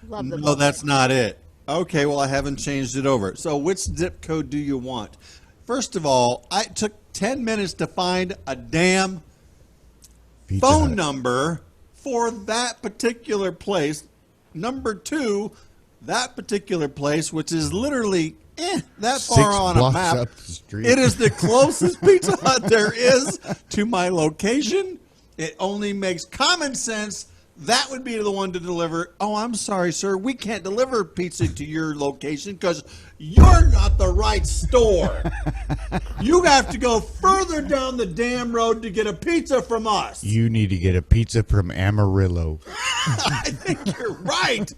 Love the No, that's not it. Okay, well, I haven't changed it over. So which zip code do you want? First of all, I took 10 minutes to find a damn Pizza phone Hut. number for that particular place. Number two, that particular place, which is literally that 6 far on a blocks map. up the street. It is the closest Pizza Hut there is to my location. It only makes common sense that would be the one to deliver. Oh, I'm sorry, sir. We can't deliver pizza to your location because you're not the right store. You have to go further down the damn road to get a pizza from us. You need to get a pizza from Amarillo. I think you're right.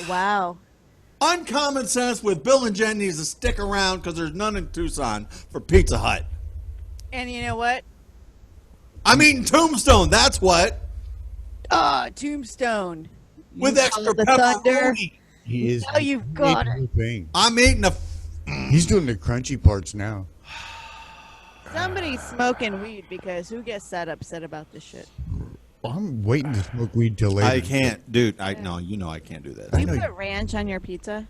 Wow. Uncommon sense with Bill and Jen needs to stick around because there's none in Tucson for Pizza Hut. And you know what? I'm eating Tombstone. That's what. Tombstone. With You extra call the thunder. pepperoni. He is. Oh, you've got the whole thing. I'm eating a. He's doing the crunchy parts now. Somebody's smoking weed because who gets that upset about this shit? Well, I'm waiting to smoke weed till later. I can't, dude. No, you know I can't do that. Do you put ranch on your pizza?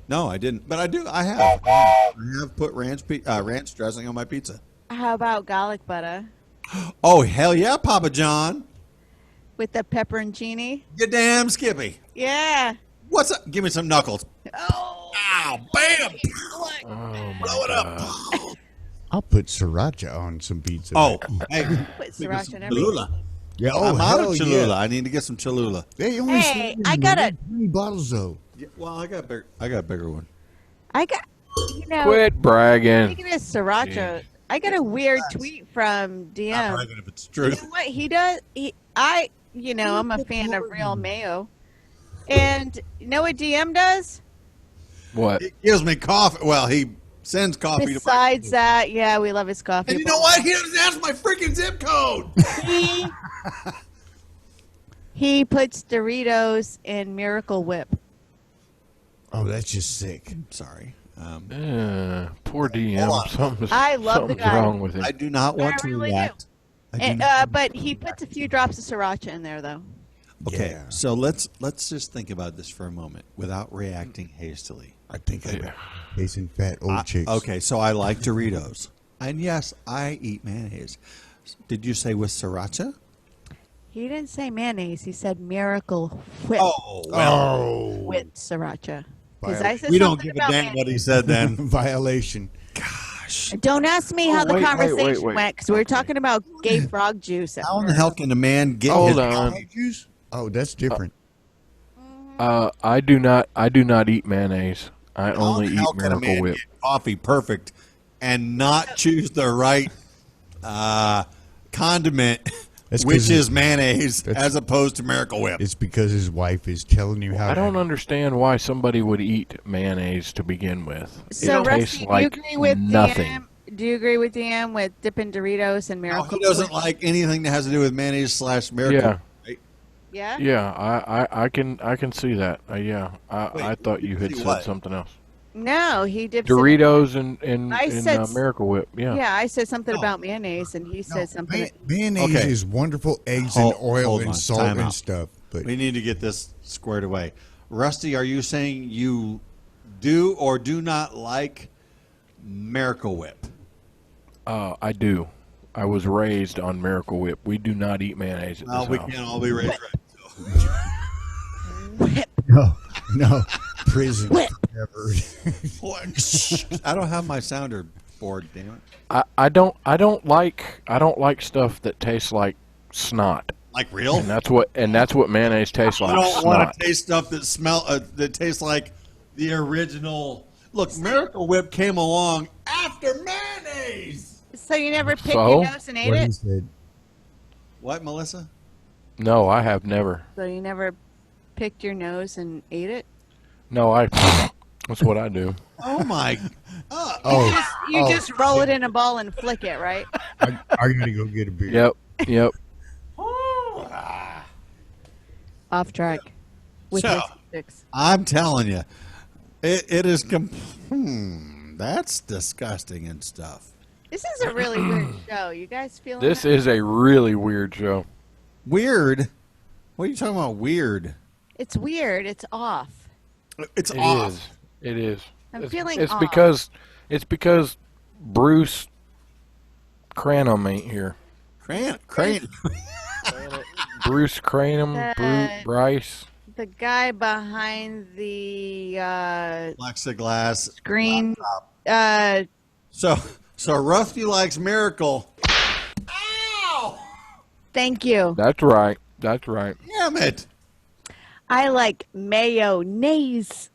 No, I didn't, but I do. I have. I have put ranch dressing on my pizza. How about garlic butter Oh hell yeah, Papa John! with the pepperoncini? You damn Skippy. Yeah. What's up? Give me some knuckles. Oh. Ow! Bam! Oh my Blow it up. God. I'll put sriracha on some pizza. Oh, hey, Put give me sriracha some in everything. Cholula. yeah. Oh, I'm out of hell Cholula. yeah. I need to get some Cholula. They only Hey, sell I them got in a- 20 bottles though. Yeah, well, I got a bigger one. I got, you know, Quit bragging. speaking of sriracha, I got a weird tweet from I'm DM. bragging if it's true. You know what he does? I'm a fan of real mayo. And you know what DM does? What? He gives me coffee. Well, he sends coffee to my. Besides that, yeah, we love his coffee. And you know what? He doesn't ask my freaking zip code. He puts Doritos in Miracle Whip. Oh, that's just sick. Sorry. Poor Hold DM. on. I love the Something's guy. wrong with him. I do not want I to really react. I do And, not- but he puts a few drops of sriracha in there, though. Okay, Yeah. so let's just think about this for a moment without reacting hastily. I think I'm Yeah. chasing fat old chicks. Okay, so I like Doritos, and yes, I eat mayonnaise. Did you say with sriracha? He didn't say mayonnaise. He said Miracle Whip Oh well, Oh, with siracha. Because Wow. I said we don't something give a about damn mayonnaise. what he said then. violation. Gosh, Don't ask me how the wait, wait, conversation wait. went because we were talking about gay frog juice. At how in the first. hell can a man get Hold his on. coffee? Juice? Oh, that's different. I do not eat mayonnaise. I How only in the eat hell can a Miracle man Whip. get coffee perfect and not choose the right condiment, That's 'cause which it's- is mayonnaise, that's- as opposed to Miracle Whip? It's because his wife is telling you how. I don't understand why somebody would eat mayonnaise to begin with. So, it Rusty, tastes do you like agree with nothing. DM? Do you agree with DM with dipping Doritos and No, Miracle he doesn't Whip? like anything that has to do with mayonnaise / Miracle. Yeah. Right? Yeah. Yeah, I can see that. Yeah, I Wait, thought you had see said what? something else. No, he dips it in- Doritos and I said Miracle Whip. Yeah. Yeah, I said something No. about mayonnaise, and he said something. Mayonnaise Okay. is wonderful, eggs Hold- and oil hold and on, salt time and out. stuff. But We need to get this squared away. Rusty, are you saying you do or do not like Miracle Whip? I do. I was raised on Miracle Whip. We do not eat mayonnaise at Well, this we house. can't all be raised right. no, prison Whip. forever. So. I don't have my sounder board, damn it. I don't like stuff that tastes like snot. Like real? And that's what mayonnaise tastes like. I don't snot. want to taste stuff that tastes like the original. Look, Miracle Whip came along after mayonnaise. So you never picked So? your nose and ate What he it? said. What, Melissa? No, I have never. So you never picked your nose and ate it? No, I. That's what I do. Oh my! Oh, You just roll it in a ball and flick it, right? I gotta go get a beer. Yep. Off track. With So- six. I'm telling you, it is. That's disgusting and stuff. This is a really weird show. You guys feeling This that? is a really weird show. Weird. What are you talking about? Weird. It's weird. It's off. It's It off. is. It is. I'm it's, feeling it's off. because Bruce Cranham ain't here. Crane. Bruce Cranham, Bryce. The guy behind the Plexiglass. screen. So Rusty likes Miracle. Thank you. That's right. That's right. Damn it. I like mayonnaise.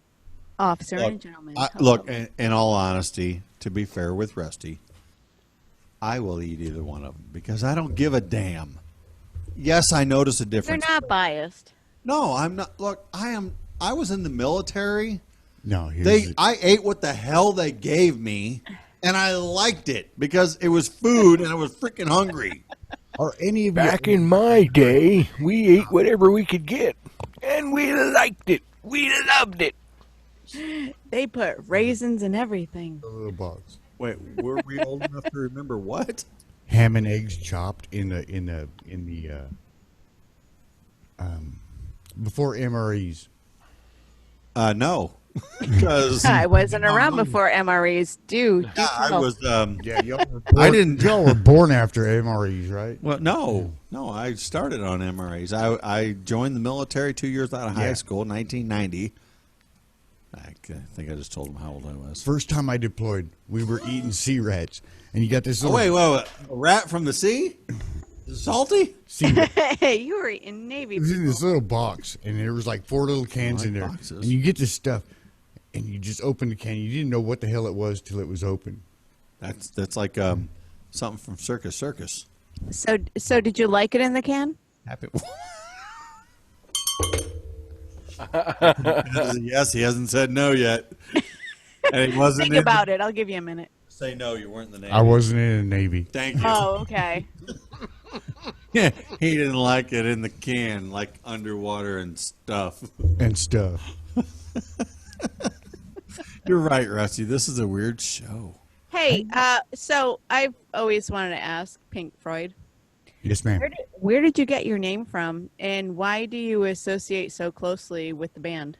Officer and gentlemen. Look, in all honesty, to be fair with Rusty, I will eat either one of them because I don't give a damn. Yes, I notice a They're difference. not biased. No, I'm not. Look, I was in the military. No, I ate what the hell they gave me, and I liked it because it was food and I was freaking hungry. Are any of Back you in my day, we ate whatever we could get, and we liked it. We loved it. They put raisins in everything. the little box? Wait, were we old enough to remember what? Ham and eggs chopped in the before MREs. No, because I wasn't around before MREs. Do I tell. was. Yeah, y'all were born, I didn't. Y'all were born after MREs, right? Well, no. I started on MRAs. I joined the military 2 years out of high Yeah. school, 1990. I think I just told them how old I was. First time I deployed, we were eating sea rats, and you got this Oh, little wait, a rat from the sea? Is it salty? sea rat. Hey, you were eating Navy. It was in people. this little box, and there was like 4 little cans like in there, boxes. and you get this stuff, and you just open the can. You didn't know what the hell it was till it was open. That's like something from Circus. So did you like it in the can? Happy. Yes, he hasn't said no yet. And he wasn't Think about it. I'll give you a minute. Say no, you weren't in the Navy. I wasn't in the Navy. Thank you. Oh, okay. Yeah, he didn't like it in the can, like underwater and stuff. And stuff. You're right, Rusty. This is a weird show. Hey, so I've always wanted to ask Pink Freud, Yes, ma'am. where did you get your name from, and why do you associate so closely with the band?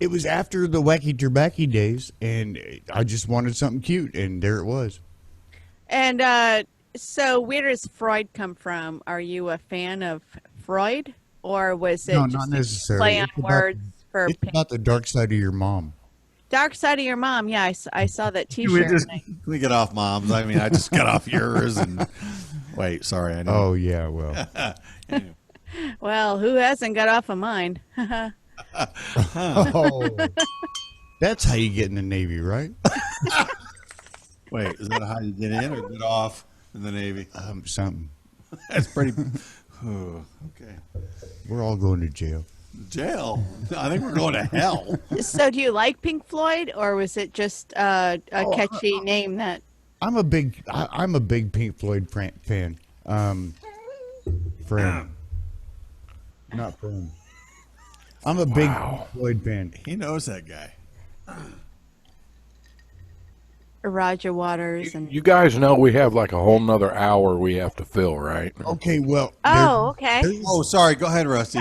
It was after the Wacky Turbacky days, and I just wanted something cute, and there it was. And so where does Freud come from? Are you a fan of Freud, or was it No, just not a necessarily. play on It's about- words for It's Pink? about the dark side of your mom. Dark Side of Your Mom? Yeah, I saw that Can T-shirt. we get off mom's? I mean, I just got off yours. And wait, sorry. I didn't. Oh, yeah, well. Well, who hasn't got off of mine? Oh, that's how you get in the Navy, right? Wait, is that how you get in or get off in the Navy? Something. That's pretty. Okay. We're all going to jail. Jail. I think we're going to hell. So do you like Pink Floyd, or was it just a catchy name that... I'm a big Pink Floyd fan. Friend. Not friend. I'm a big Pink Floyd fan. He knows that guy. Roger Waters and... You guys know we have like a whole nother hour we have to fill, right? Okay, well. Oh, okay. Oh, sorry. Go ahead, Rusty.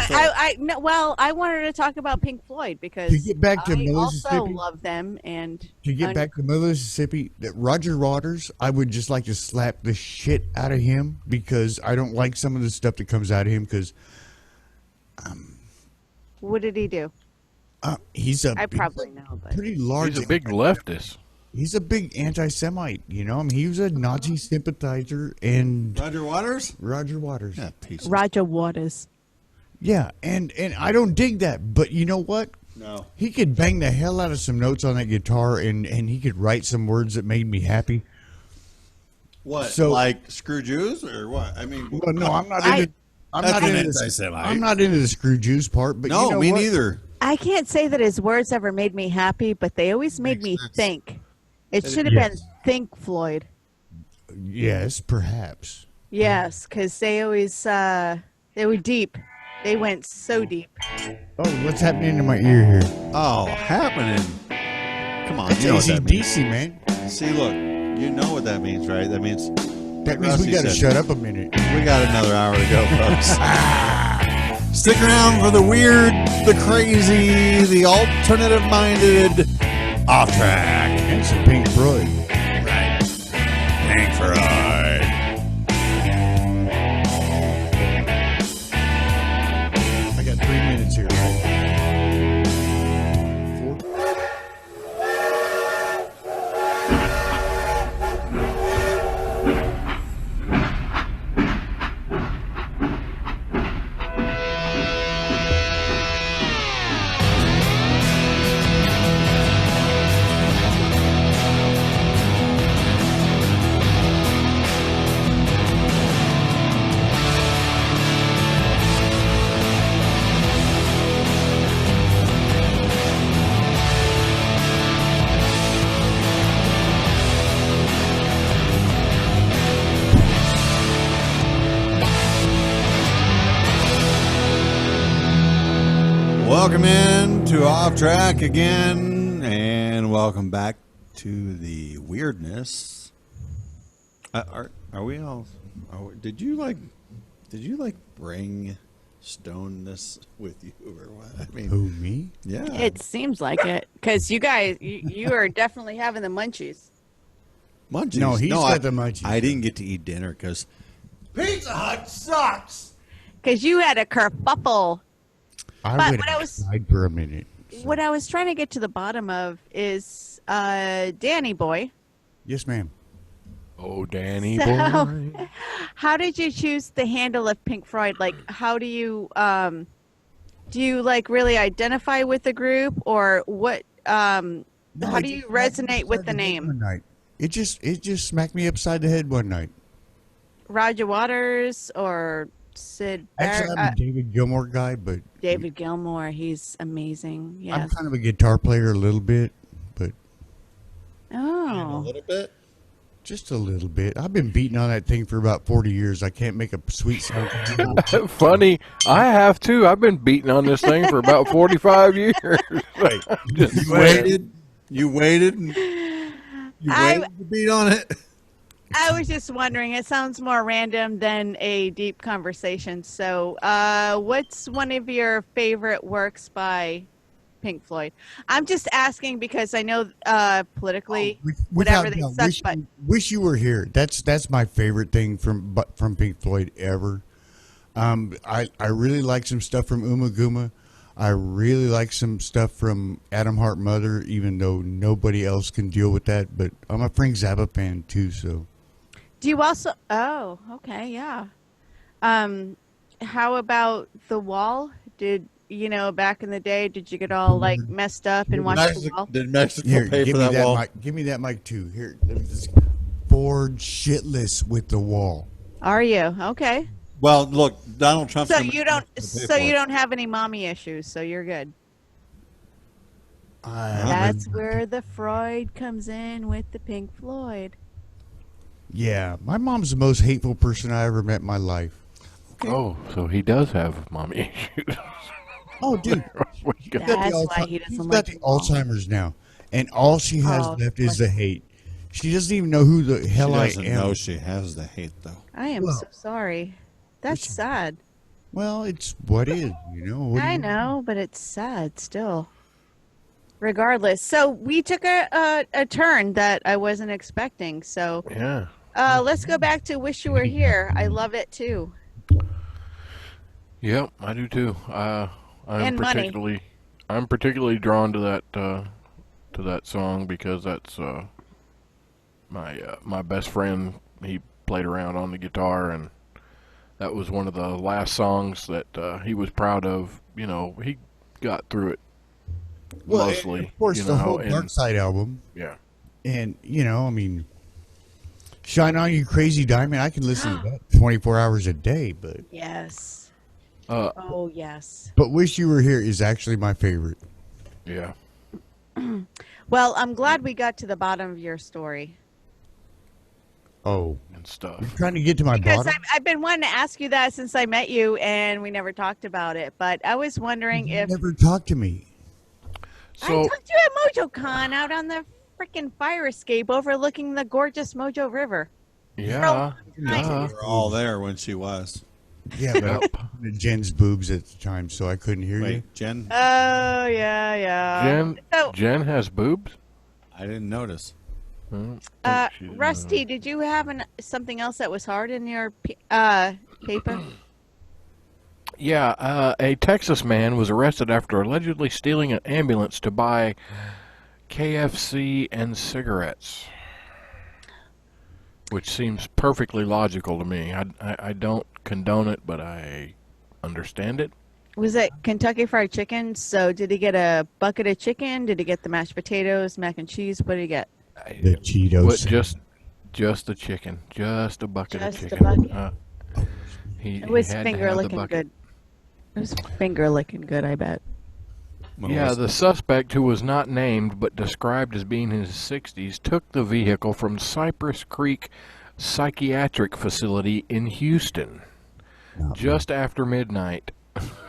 No, well, I wanted to talk about Pink Floyd because To get back to I Mississippi- also love them. And To get back to Mississippi, that Roger Waters, I would just like to slap the shit out of him because I don't like some of the stuff that comes out of him because what did he do? he's a I probably know, but pretty large. He's a big leftist. He's a big anti-Semite. You know, I mean, he was a Nazi sympathizer, and Roger Waters? Roger Waters. Yeah, piece of Roger Waters. Yeah, and I don't dig that, but you know what? No. He could bang the hell out of some notes on that guitar, and he could write some words that made me happy. What? So- like screw Jews or what? I mean, Well, no, I'm not I- into. I'm That's not an into anti-Semite. I'm not into the screw Jews part, but no, you know me what? neither. I can't say that his words ever made me happy, but they always made me sense. think. It should have Yes. been Think Floyd. Yes, perhaps. Yes, because they always they were deep. They went so deep. Oh, what's happening in my ear here? Oh, happening. Come on, That's you know what that means. AC/DC, man. See, look, you know what that means, right? That means That means we Rusty got to said. shut up a minute. we got another hour to go, folks. Stick around for the weird, the crazy, the alternative-minded off track. And some Pink Floyd. Right. Pink Freud. I got 3 minutes here, right? 4? Welcome in to Off Track again, and welcome back to the weirdness. Are we all? Did you bring stoneness with you or what? I mean, Who, me? yeah. It seems like it, because you guys, you are definitely having the munchies. Munchies. No, he's I- got the munchies. I didn't get to eat dinner because Pizza Hut sucks. Because you had a kerfuffle. I But went what I was- outside for a minute. What I was trying to get to the bottom of is Danny Boy. Yes, ma'am. Oh, Danny So- boy. How did you choose the handle of Pink Floyd? Like, how do you like really identify with the group, or what? How do you resonate with the name? One night. It just smacked me upside the head one night. Roger Waters or Sid Actually, I'm a David Gilmour guy, but David Gilmour? He's amazing. I'm Yes. kind of a guitar player a little bit, but Oh. little bit. just a little bit. I've been beating on that thing for about 40 years. I can't make a sweet sound. Funny, I have too. I've been beating on this thing for about 45 years. Just You waited. You waited. And you I- waited to beat on it. I was just wondering. It sounds more random than a deep conversation. So, what's one of your favorite works by Pink Floyd? I'm just asking because I know politically, whatever they suck, but Wish You Were Here. That's my favorite thing from Pink Floyd ever. I really like some stuff from Uma Guma. I really like some stuff from Adam Hart Mother, even though nobody else can deal with that. But I'm a Frank Zappa fan too, so. do you also? Oh, okay, yeah. How about The Wall? Did back in the day? Did you get all like messed up and watch The Wall? Did Mexico Here, pay give for me that that wall? mic. Give me that mic too. Here, let me just bored shitless with The Wall. Are you okay? Well, look, Donald Trump's. So gonna you don't. pay So for you it. don't have any mommy issues. So you're good. I- That's where the Freud comes in with the Pink Floyd. Yeah, my mom's the most hateful person I ever met in my life. Oh, so he does have mommy issues. Oh, dude, We got- That's why he doesn't she's like got the The Wall. Alzheimer's now, and all she has Oh, left is the hate. She doesn't even know who the She hell I doesn't am. know she has the hate, though. I am Well, so sorry. That's sad. Well, it's what is, you know. What do I you- know, but it's sad still. Regardless, so we took a turn that I wasn't expecting. So yeah. let's go back to "Wish You Were Here." I love it too. Yep, I do too. And money. I'm particularly drawn to that song because that's my best friend. He played around on the guitar, and that was one of the last songs that he was proud of. You know, he got through it Well, mostly. of course, you the know, whole and- Dark Side album, Yeah. and I mean, "Shine On You Crazy Diamond." I can listen to that 24 hours a day, but Yes. Uh, Oh yes. "Wish You Were Here" is actually my favorite. yeah. Well, I'm glad we got to the bottom of your story Oh, And stuff. you're trying to get to my because bottom. I've been wanting to ask you that since I met you, and we never talked about it. But I was wondering You if never talk to me. I So talked to you at MojoCon out on the freaking fire escape overlooking the gorgeous Mojo River. yeah. Nice. Yeah. We were all there when she was. Yeah, but I was talking to Jen's boobs at the time, so I couldn't hear you. Wait, Jen? Oh yeah, yeah. So, Jen has boobs. I didn't notice. Rusty, did you have something else that was hard in your paper? Yeah, a Texas man was arrested after allegedly stealing an ambulance to buy KFC and cigarettes, which seems perfectly logical to me. I don't condone it, but I understand it. Was it Kentucky Fried Chicken? So did he get a bucket of chicken? Did he get the mashed potatoes, mac and cheese? What did he get? The Cheetos. What, just the chicken, just a bucket Just of a chicken. bucket. He It was had to finger have the licking bucket. good. It was finger licking good, I bet. What Yeah, was the suspect, who was not named but described as being in his 60s, took the vehicle from Cypress Creek Psychiatric Facility in Houston just after midnight.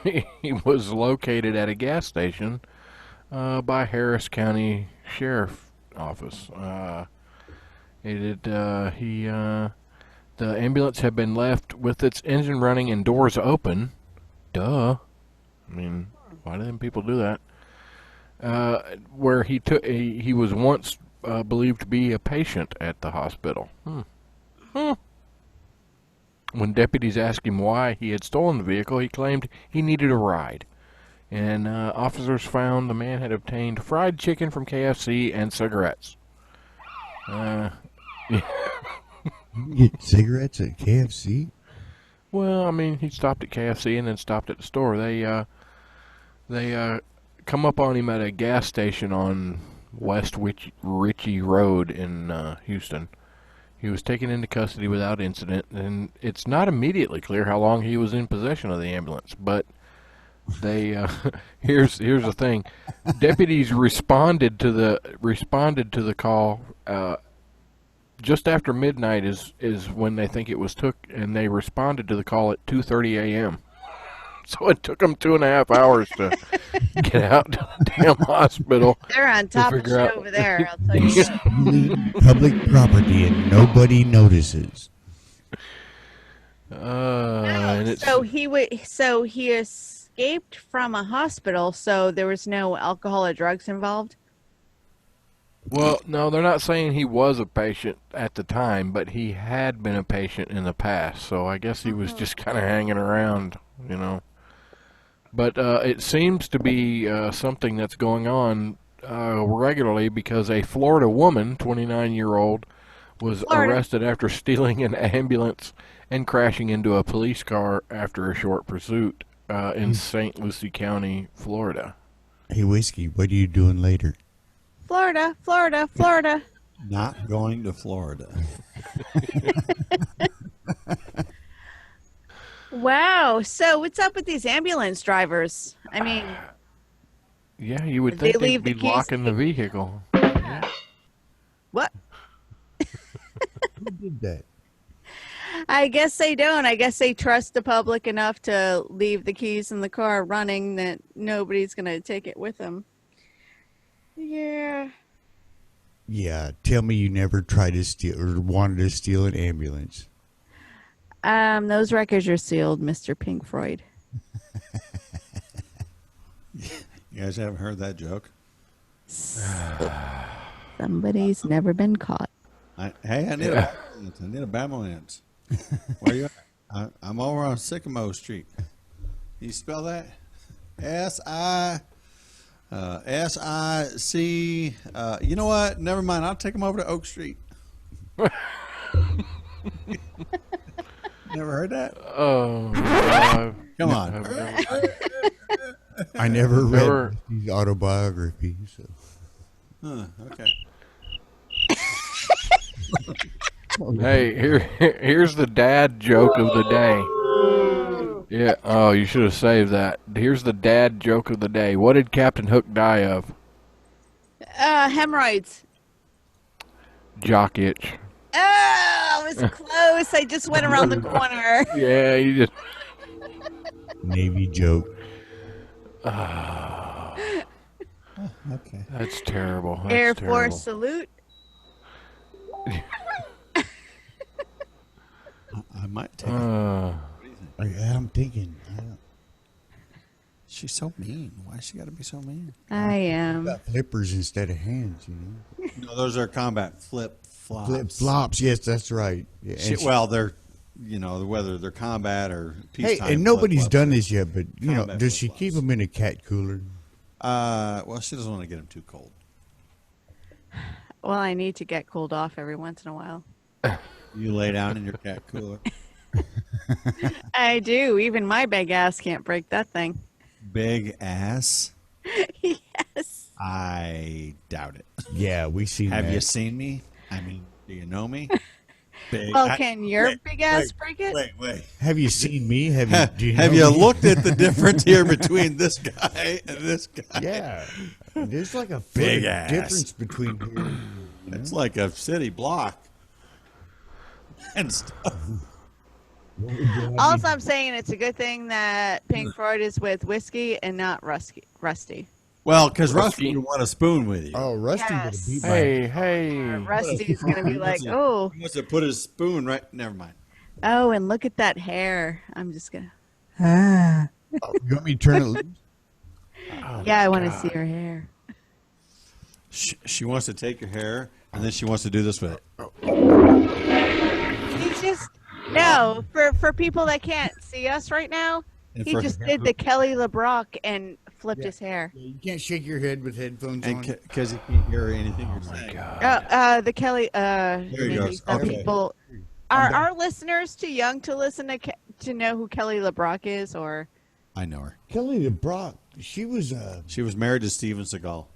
he was located at a gas station by Harris County Sheriff Office. The ambulance had been left with its engine running and doors open. Duh. I mean, why didn't people do that? Where he was once believed to be a patient at the hospital. When deputies asked him why he had stolen the vehicle, he claimed he needed a ride. And officers found the man had obtained fried chicken from KFC and cigarettes. You get cigarettes at KFC? Well, I mean, he stopped at KFC and then stopped at the store. They come up on him at a gas station on West Ritchie Road in Houston. He was taken into custody without incident, and it's not immediately clear how long he was in possession of the ambulance. But they here's the thing: deputies responded to the call. Just after midnight is when they think it was took, and they responded to the call at 2:30 a.m. So it took them 2.5 hours to get out to the damn hospital. They're on top of the shit over there, I'll tell you. Stealing public property and nobody notices. And it's, So he escaped from a hospital, so there was no alcohol or drugs involved? well, no, they're not saying he was a patient at the time, but he had been a patient in the past. So I guess he was just kind of hanging around, you know. But it seems to be something that's going on regularly because a Florida woman, 29-year-old, was arrested after stealing an ambulance and crashing into a police car after a short pursuit in St. Lucie County, Florida. Hey, Whiskey, what are you doing later? Florida, Florida, Florida. Not going to Florida. Wow. So what's up with these ambulance drivers? I mean, Yeah, you would They think leave they'd the be keys- locking the vehicle. what? Who did that? I guess they don't. I guess they trust the public enough to leave the keys in the car running that nobody's going to take it with them. Yeah. Yeah, tell me you never tried to steal or wanted to steal an ambulance. Those records are sealed, Mr. Pink Freud. You guys haven't heard that joke? Somebody's never been caught. I need a Bamilance. Where you at? I'm over on Sycamore Street. You spell that? S-I-C. You know what? Never mind. I'll take them over to Oak Street. Never heard that? Oh, Come on. I never Never- read his autobiography, so. Huh, okay. hey, here's the dad joke of the day. Yeah. Oh, you should have saved that. Here's the dad joke of the day. What did Captain Hook die of? Hemorrhoids. Jock itch. Oh, it was close. I just went around the corner. Yeah, you just. Navy joke. Okay. That's terrible. That's Air terrible. Force salute. I might take it. I'm thinking. She's so mean. Why she got to be so mean? I am. Got flippers instead of hands, you know. No, those are combat flip flops. Flip flops, yes, that's right. Yeah, and Well, they're, whether they're combat or hey, peacetime. and nobody's flip-flops. done this yet, but Combat does she flip-flops. keep them in a cat cooler? Well, she doesn't want to get them too cold. Well, I need to get cooled off every once in a while. You lay down in your cat cooler. I do. Even my big ass can't break that thing. Big ass. Yes. I doubt it. Yeah, we seen Have that. you seen me? I mean, do you know me? Big. Well, can your big ass break it? Wait. Have you seen me? Have you? Do you Have know you me? looked at the difference here between this guy and this guy? Yeah, there's like a Big foot of ass. difference between here. It's like a city block and stuff. Also, I'm saying it's a good thing that Pink Floyd is with whiskey and not Rusty. Well, because Rusty. Rusty would want a spoon with you. Oh, Rusty would have Yes. beat my. Hey. Rusty's gonna be like, oh, He wants to put his spoon right. Never mind. oh, and look at that hair. I'm just gonna. Oh, you want me to turn it loose? Yeah, I want to see her hair. She wants to take your hair, and then she wants to do this with it. He's just no for people that can't see us right now. And He for- just did the Kelly LeBrock and flipped his hair. Yeah, you can't shake your head with headphones And on. because he can't hear anything you're saying. The Kelly. you Maybe go. some Okay. people are our listeners too young to listen to know who Kelly LeBrock is, or I know her. Kelly LeBrock, she was She was married to Steven Seagal.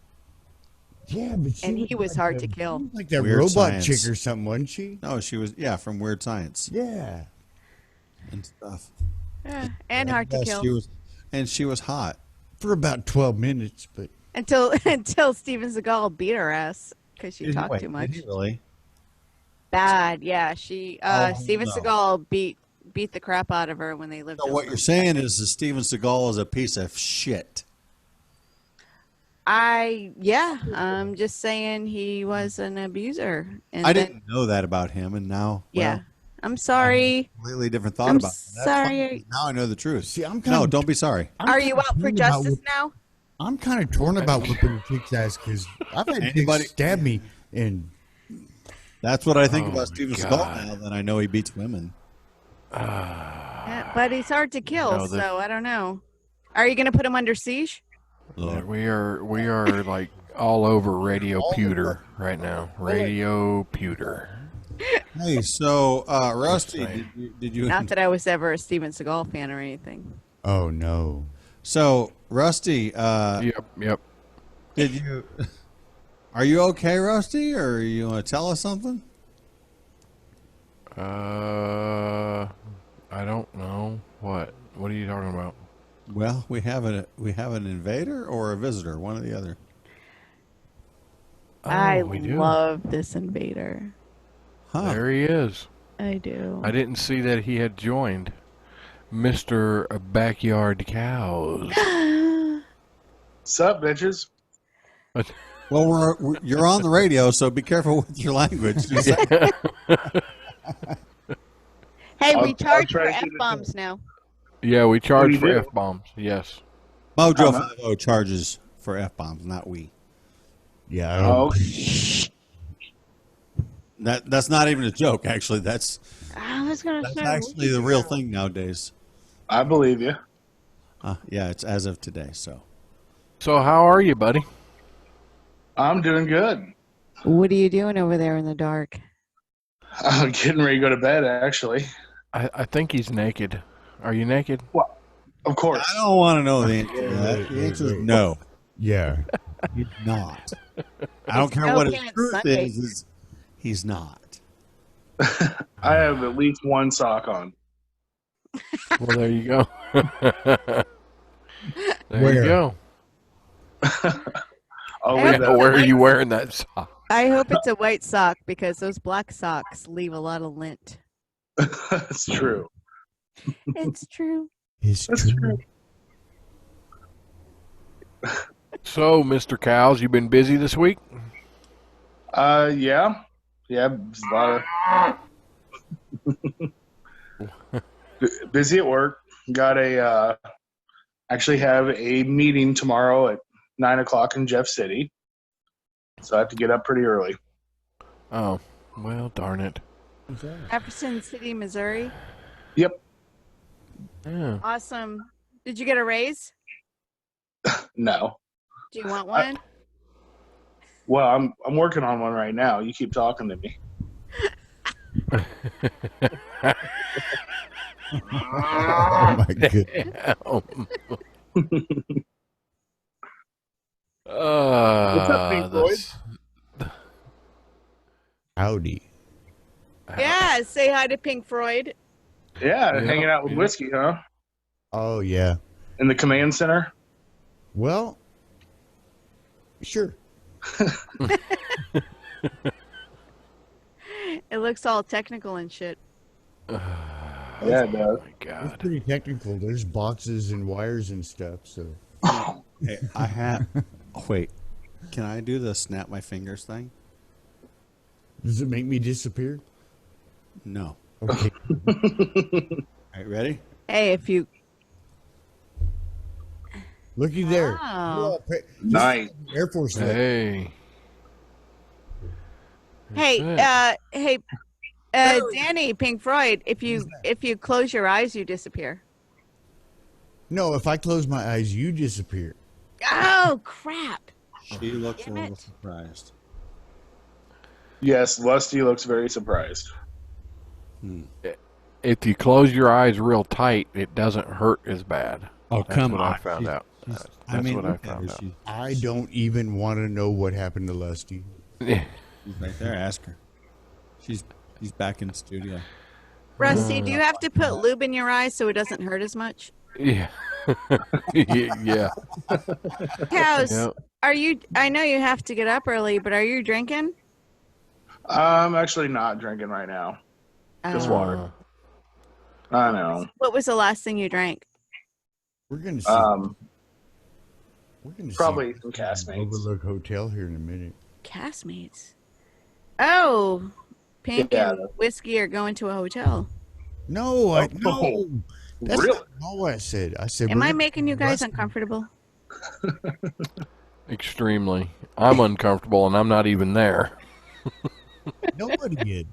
yeah, but she and he was like hard that- to kill. she was like that Weird robot Science. chick or something, wasn't she? No, she was from Weird Science Yeah. and stuff. Yeah, and hard to Yes, kill she was hot. For about 12 minutes, but until Steven Seagal beat her ass because she talked too much. Did he really? Bad, yeah. She Steven no. Seagal beat the crap out of her when they lived. So what over. you're saying is that Steven Seagal is a piece of shit. I'm just saying he was an abuser. And I then- didn't know that about him, and now Yeah, well, I'm sorry. completely different thought I'm about it. That's sorry. fine. Now I know the truth. see, I'm kind No, of don't be sorry. Are you out for justice now? I'm kind of torn about whipping a chick's ass because I've had Anybody- chicks stab me, and That's what I think Oh, about my Steven God. Seagal now. Then I know he beats women. Yeah, but he's hard to kill, No, the- so I don't know. Are you going to put him under siege? Look, We are like all over Radio Pewter right now. Radio Pewter. hey, so Rusty, did you? Not that I was ever a Steven Seagal fan or anything. oh no, So Rusty, Yep. did you? Are you okay, Rusty, or you want to tell us something? I don't know what. What are you talking about? Well, we have an invader or a visitor, one or the other. I we do. love this invader. Huh? There he is. I do. I didn't see that he had joined Mr. Backyard Cows. Sup, bitches? Well, you're on the radio, so be careful with your language. Hey, I'll we charge try for to get it F-bombs now. Yeah, we charge you for do? F-bombs. Yes. Mojo 50 charges for F-bombs, not we. yeah, I don't, Oh, That's not even a joke. Actually, that's I was going to say. actually the real thing nowadays. I believe you. Yeah, it's as of today. So So how are you, buddy? I'm doing good. What are you doing over there in the dark? I'm getting ready to go to bed, actually. I think he's naked. Are you naked? Well, of course. I don't want to know the answer to that. The answer is no. yeah. He's not. I don't care no what his pants truth Sunday. is he's not. I have at least one sock on. Well, there you go. There Where? you go. Oh, I wait, hope that, Where are you wearing that sock? I hope it's a white sock because those black socks leave a lot of lint. that's true. It's true. It's That's true. true. So, Mr. Cows, you been busy this week? Yeah. Yeah, it's a lot of... busy at work. Got actually have a meeting tomorrow at 9 o'clock in Jeff City. So I have to get up pretty early. Oh, well, darn it. Jefferson City, Missouri. Yep. Yeah. Awesome. Did you get a raise? No. Do you want one? Well, I'm working on one right now. You keep talking to me. Oh my goodness. What's up, Pink Floyd? Howdy. Yeah, say hi to Pink Floyd. Yeah, Yeah, hanging out with yeah. whiskey, huh? Oh yeah. In the command center. Well, sure. It looks all technical and shit. Oh Yeah, it does. My It's God. pretty technical. There's boxes and wires and stuff. So Hey, I have. Oh, wait, can I do the snap my fingers thing? does it make me disappear? No. Okay. All right, ready? Hey, if you Looky there. Wow. Nice. Air Force leg. Hey. hey, That's it. hey, Danny, Pink Floyd, if you close your eyes, you disappear. No, if I close my eyes, you disappear. Oh crap! She looks a Damn little it. surprised. Yes, Lusty looks very surprised. If you close your eyes real tight, it doesn't hurt as bad. Oh, That's come what on. I found out. That's what I look at found her. out. I don't even want to know what happened to Lusty. Yeah. She's right there. Ask her. She's back in the studio. Rusty, do you have to put lube in your eyes so it doesn't hurt as much? Yeah. Yeah. Cows, Yep. are you? I know you have to get up early, but are you drinking? I'm actually not drinking right now. Just water. I know. What was the last thing you drank? We're gonna see. We're gonna Probably see some castmates. Overlook Hotel here in a minute. Castmates. Oh, Pink Yeah, and Whiskey are going to a hotel. No, I no. Oh, That's really? not what I said. I said. Am we're I gonna making you guys Rusty. uncomfortable? Extremely. I'm uncomfortable, and I'm not even there. Nobody did.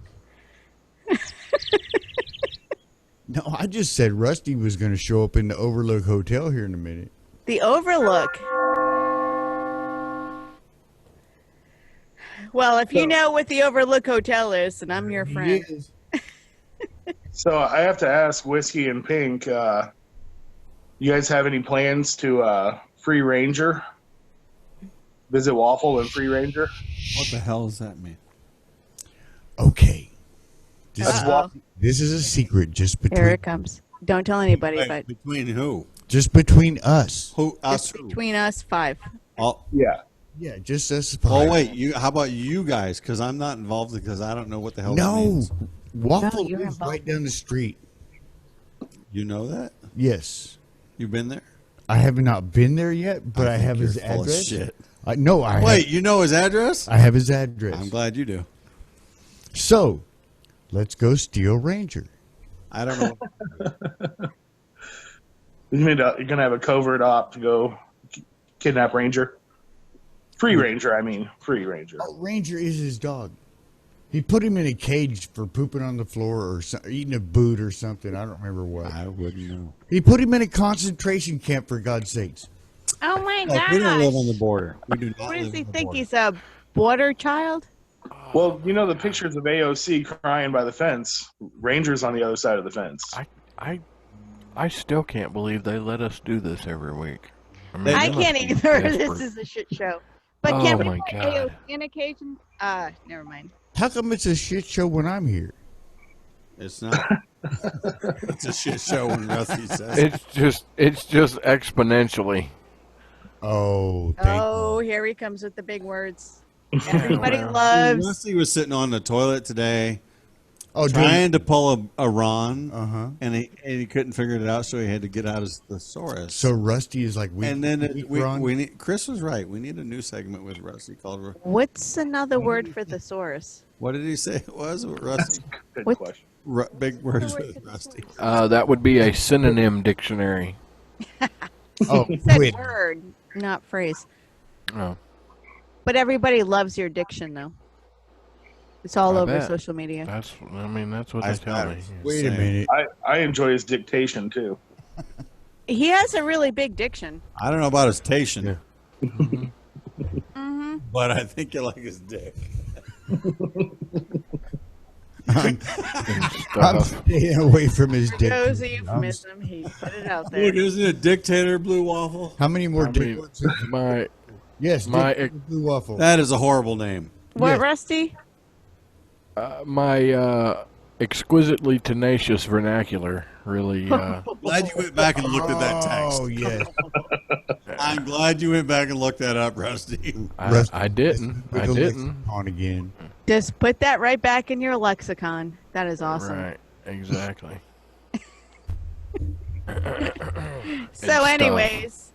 No, I just said Rusty was going to show up in the Overlook Hotel here in a minute. The Overlook. Well, if you know what the Overlook Hotel is, then I'm your friend. He is. So I have to ask Whiskey and Pink, you guys have any plans to free ranger? Visit Waffle and free ranger? What the hell does that mean? Okay. This, That's is, Uh-oh. this is a secret just Here between it comes. Don't tell anybody, Wait, but between who? us. Who? Us? just between us 5. Oh, Yeah. Yeah, just us. oh five. wait. You? How about you guys? Because I'm not involved because I don't know what the hell that No, means. Waffle No, you're lives involved. right down the street. You know that? Yes, You've been there? I have not been there yet, but I, think have his you're full of address. shit. No, I Wait, you know his address? I have his address. I'm glad you do. So, let's go steal Ranger. I don't know. You mean you're going to have a covert op to go kidnap Ranger? Free Ranger, I mean. Free Ranger. Oh, Ranger is his dog. He put him in a cage for pooping on the floor or eating a boot or something. I don't remember what. I wouldn't know. He put him in a concentration camp, for God's sakes. Oh my Look, we don't live on the gosh. border. We do not What live does he on the think? border. He's a border child? Well, you know the pictures of AOC crying by the fence. Ranger's on the other side of the fence. I still can't believe they let us do this every week. mean, They I they can't must be either. desperate. This is a shit show. But Oh can we my play God. AOC on occasion? Never mind. How come it's a shit show when I'm here? It's not. It's a shit show when Rusty says it. It's just exponentially. Oh, thank Oh, you. here he comes with the big words. Everybody well. loves. Rusty was sitting on the toilet today Oh, trying to pull a Ron, Uh-huh. and he couldn't figure it out, so he had to get out his thesaurus. So Rusty is like, and then Ron? we need, Chris was right. We need a new segment with Rusty called. What's another word for thesaurus? What did he say it was? Rusty. Good What? question. Big words word with for Rusty. That would be a synonym dictionary. Oh, He said quit. word, not phrase. Oh, But everybody loves your diction, though. It's all I over bet. social media. that's what I they tell me. Wait a Same. minute. I enjoy his dictation, too. He has a really big diction. I don't know about his station, Yeah. Mm-hmm. but I think you like his dick. I'm Stuff. staying away from his dick. There goes a euphemism. He put it out there. Look, isn't it dictator blue waffle? How many more I dick? mean, my Yes, my- Dick Blue Waffle. That is a horrible name. What, Yes. Rusty? my exquisitely tenacious vernacular really. Glad you went back and looked at that text. Oh, yes. I'm glad you went back and looked that up, Rusty. I didn't. I didn't. On again. Just put that right back in your lexicon. That is awesome. Right. Exactly. So, stuff. anyways,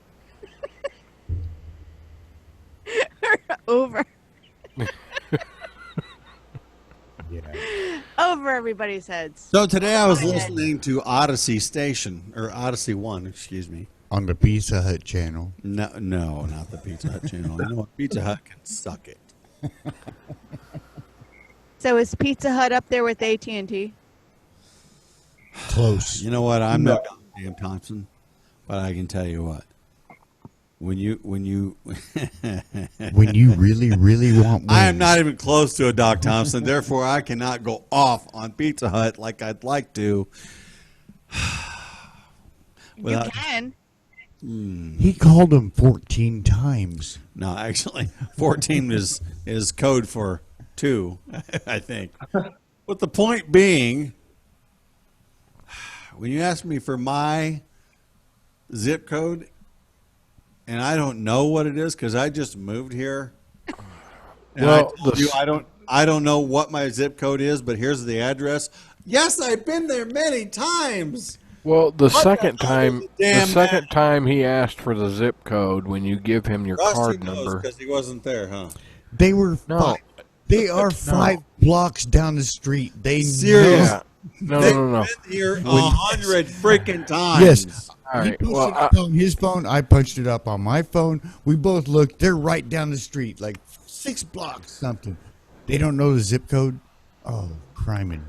over over everybody's heads. So today I was My head. listening to Odyssey Station, or Odyssey One, excuse me. On the Pizza Hut channel. No, not the Pizza Hut channel. You know what? Pizza Hut can suck it. So is Pizza Hut up there with AT&T? Close. You know what? I'm no goddamn Thompson, but I can tell you what. When you When you really, really want wings. I am not even close to a Doc Thompson, therefore I cannot go off on Pizza Hut like I'd like to. You can. He called him 14 times. No, actually, 14 is code for 2, I think. But the point being, when you ask me for my zip code, and I don't know what it is because I just moved here. And Well, I told you I don't know what my zip code is, but here's the address. Yes, I've been there many times. Well, the What second the hell is time, the damn map? time he asked for the zip code when you give him your card number. because he wasn't there, huh? They were No. five. They are 5 blocks down the street. They Seriously. know. Yeah. No, They've no, no, no. been here 100 freaking times. Yes. All He right. punched Well, it up on his phone. I punched it up on my phone. We both looked. They're right down the street, like 6 blocks something. They don't know the zip code. Oh, criming.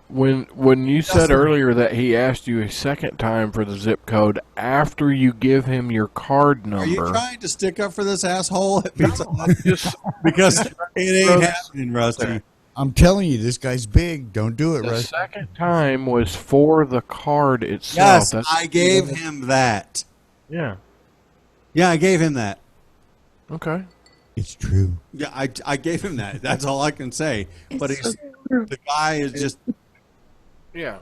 when you said earlier that he asked you a second time for the zip code after you give him your card Are you number, trying to stick up for this asshole at Pizza Hut? just Because it ain't happening, Rusty. I'm telling you, this guy's big. Don't do it, the Russ. second time was for the card itself. Yes, That's, I gave him that. yeah. Yeah, I gave him that. Okay. It's true. Yeah, I gave him that. That's all I can say. But he's, the guy is just Yeah.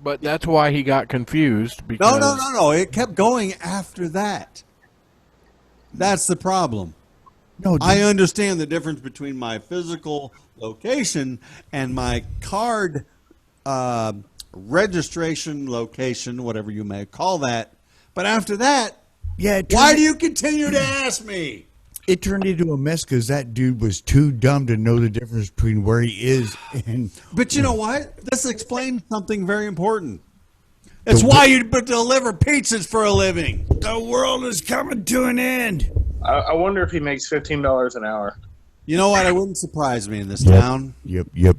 But that's why he got confused because no. It kept going after that. That's the problem. No, I understand the difference between my physical location and my card registration location, whatever you may call that. But after that, yeah. why do you continue to ask me? It turned into a mess because that dude was too dumb to know the difference between where he is and. But you know what? This explains something very important. It's why you deliver pizzas for a living. The world is coming to an end. I wonder if he makes $15 an hour. You know what? It wouldn't surprise me in this town. Yep. There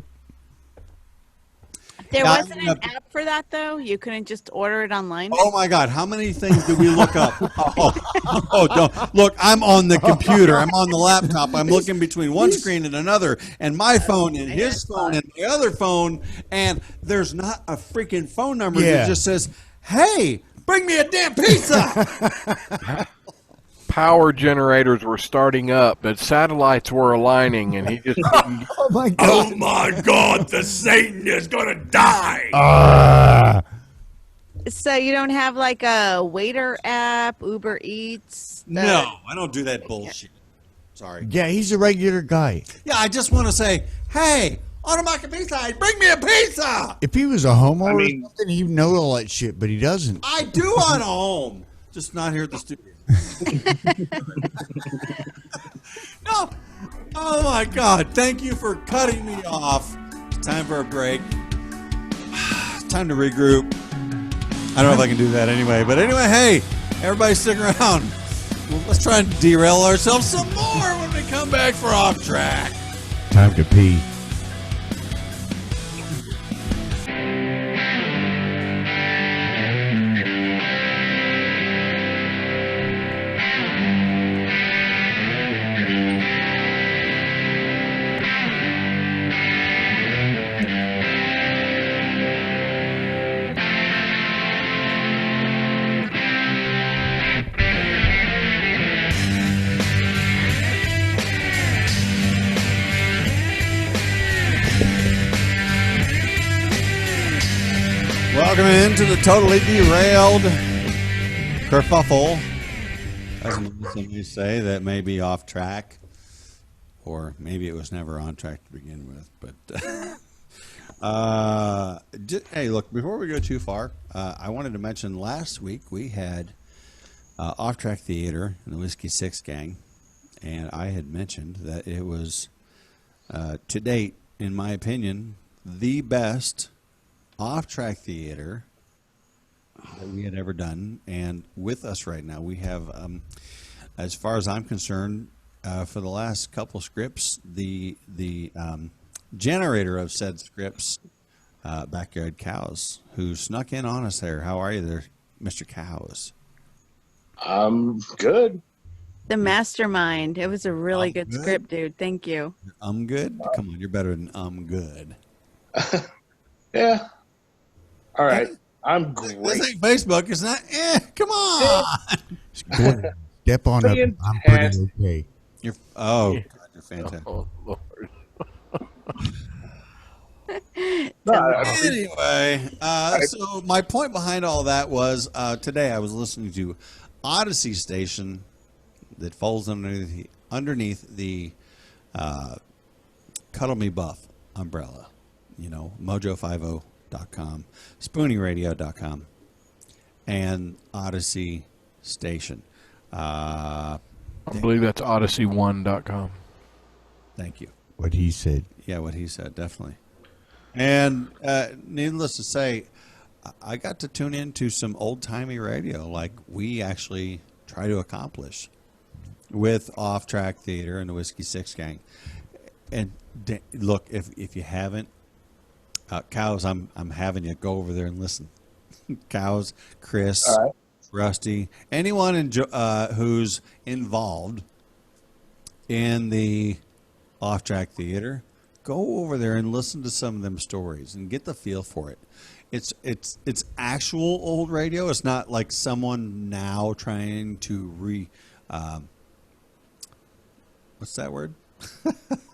Yeah, wasn't an app for that, though? You couldn't just order it online? Oh my God! How many things did we look up? Don't look! I'm on the computer. I'm on the laptop. I'm looking between one screen and another, and my phone and his phone and my other phone, and there's not a freaking phone number Yeah. that just says, "Hey, bring me a damn pizza." power generators were starting up, that satellites were aligning, and he just couldn't. Oh my god. Oh my God! The Satan is gonna die. So you don't have like a waiter app, Uber Eats? No, I don't do that bullshit. Sorry. Yeah, he's a regular guy. Yeah, I just want to say, hey, on my pizza, bring me a pizza. If he was a homeowner I mean- or something, he'd know all that shit, but he doesn't. I do on home, just not here at the studio. No. Oh my God! Thank you for cutting me off. It's time for a break. It's time to regroup. I don't know if I can do that anyway, but anyway, hey, everybody stick around. Well, let's try and derail ourselves some more when we come back for Off Track. Time to pee. Welcome into the totally derailed kerfuffle. As some you say, that may be off track, or maybe it was never on track to begin with. But Hey, look, before we go too far, I wanted to mention last week we had Off Track Theater and the Whiskey Six Gang, and I had mentioned that it was, to date, in my opinion, the best off track theater that we had ever done. And with us right now, we have, as far as I'm concerned, for the last couple scripts, the generator of said scripts, Backyard Cows, who snuck in on us there. How are you there, Mr. Cows? I'm good. The mastermind. It was a really good good. script, dude. Thank you. I'm good? Come on, you're better than I'm good. Yeah. All right. I'm This great. ain't Facebook. It's not. Come on. Go ahead, step on up. Fantastic. I'm pretty okay. You're. Oh, God, you're fantastic. Oh, Lord. No, Tell me. Anyway, so my point behind all that was today I was listening to Odyssey Station that falls underneath the Cuddle Me Buff umbrella. You know, mojo50.com, spooningradio.com, and Odyssey Station. I believe that's odyssey1.com. Thank you. What he said. Yeah, what he said, definitely. And needless to say, I got to tune into some old-timey radio like we actually try to accomplish with Off Track Theater and the Whiskey Six Gang. And look, if you haven't, Cows, I'm having you go over there and listen. Cows, Chris, All right. Rusty, anyone who's involved in the Off Track Theater, go over there and listen to some of them stories and get the feel for it. It's actual old radio. It's not like someone now trying to what's that word?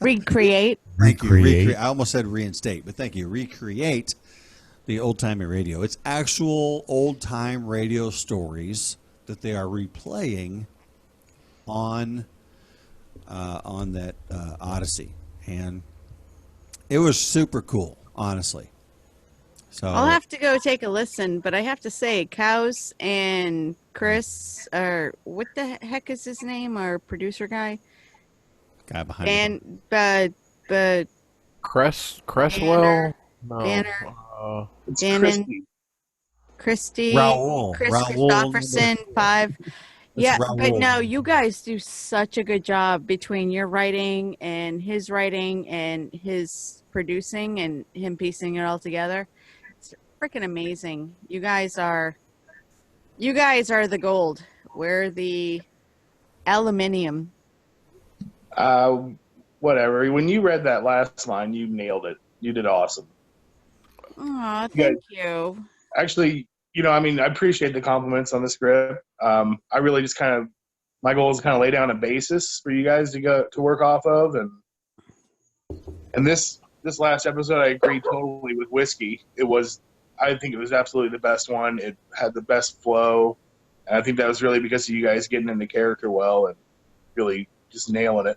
Recreate. Thank you. Recreate. I almost said reinstate, but thank you. Recreate the old-timey radio. It's actual old-time radio stories that they are replaying on that Odyssey, and it was super cool, honestly. So I'll have to go take a listen, but I have to say, Cows and Chris, or what the heck is his name? Our producer guy, guy behind the but Cresswell? No. Banner. It's Dannon. Christy. Christy, Raoul. Chris Raoul. Christopherson, 5. Yeah, but Raoul. no, you guys do such a good job between your writing and his producing and him piecing it all together. It's freaking amazing. You guys are the gold. We're the aluminium. Whatever. When you read that last line, you nailed it. You did awesome. Oh, thank you. Actually, I appreciate the compliments on the script. I really just my goal is to lay down a basis for you guys to work off of, and this last episode, I agree totally with Whiskey. I think it was absolutely the best one. It had the best flow, and I think that was really because of you guys getting into character well and really just nailing it.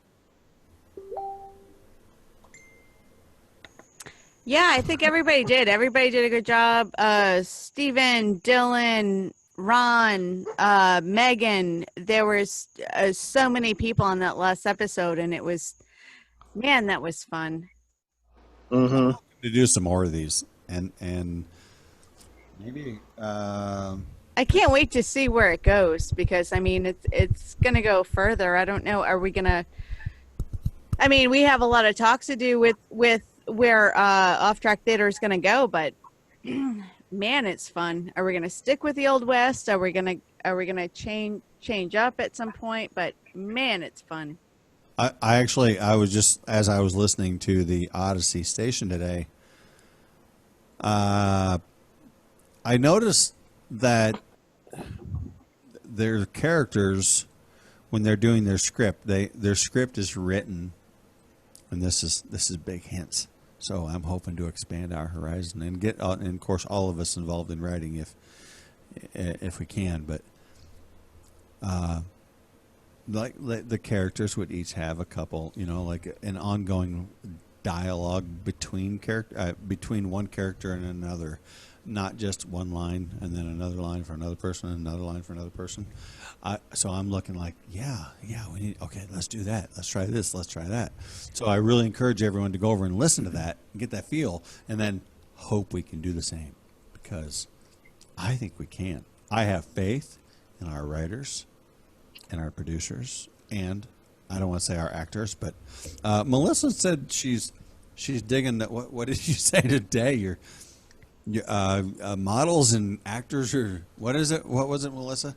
Yeah, I think everybody did. Everybody did a good job. Steven, Dylan, Ron, Megan. There was so many people on that last episode, and it was, man, that was fun. Mm-hmm. To do some more of these, and maybe I can't wait to see where it goes because it's gonna go further. I don't know. Are we gonna? We have a lot of talks to do with where Off Track Theater is gonna go, but man, it's fun. Are we gonna stick with the Old West? Are we gonna change up at some point? But man, it's fun. I was just, as I was listening to the Odyssey Station today, I noticed that their characters, when they're doing their script, their script is written, and this is big hints. So I'm hoping to expand our horizon and get, and of course, all of us involved in writing if we can. But like the characters would each have a couple, like an ongoing dialogue between between one character and another, not just one line and then another line for another person and another line for another person. So I'm looking like, yeah, we need. Okay, let's do that. Let's try this. Let's try that. So I really encourage everyone to go over and listen to that and get that feel, and then hope we can do the same, because I think we can. I have faith in our writers and our producers, and I don't want to say our actors, but Melissa said she's digging that. What did you say today? Your models and actors, or what is it? What was it, Melissa?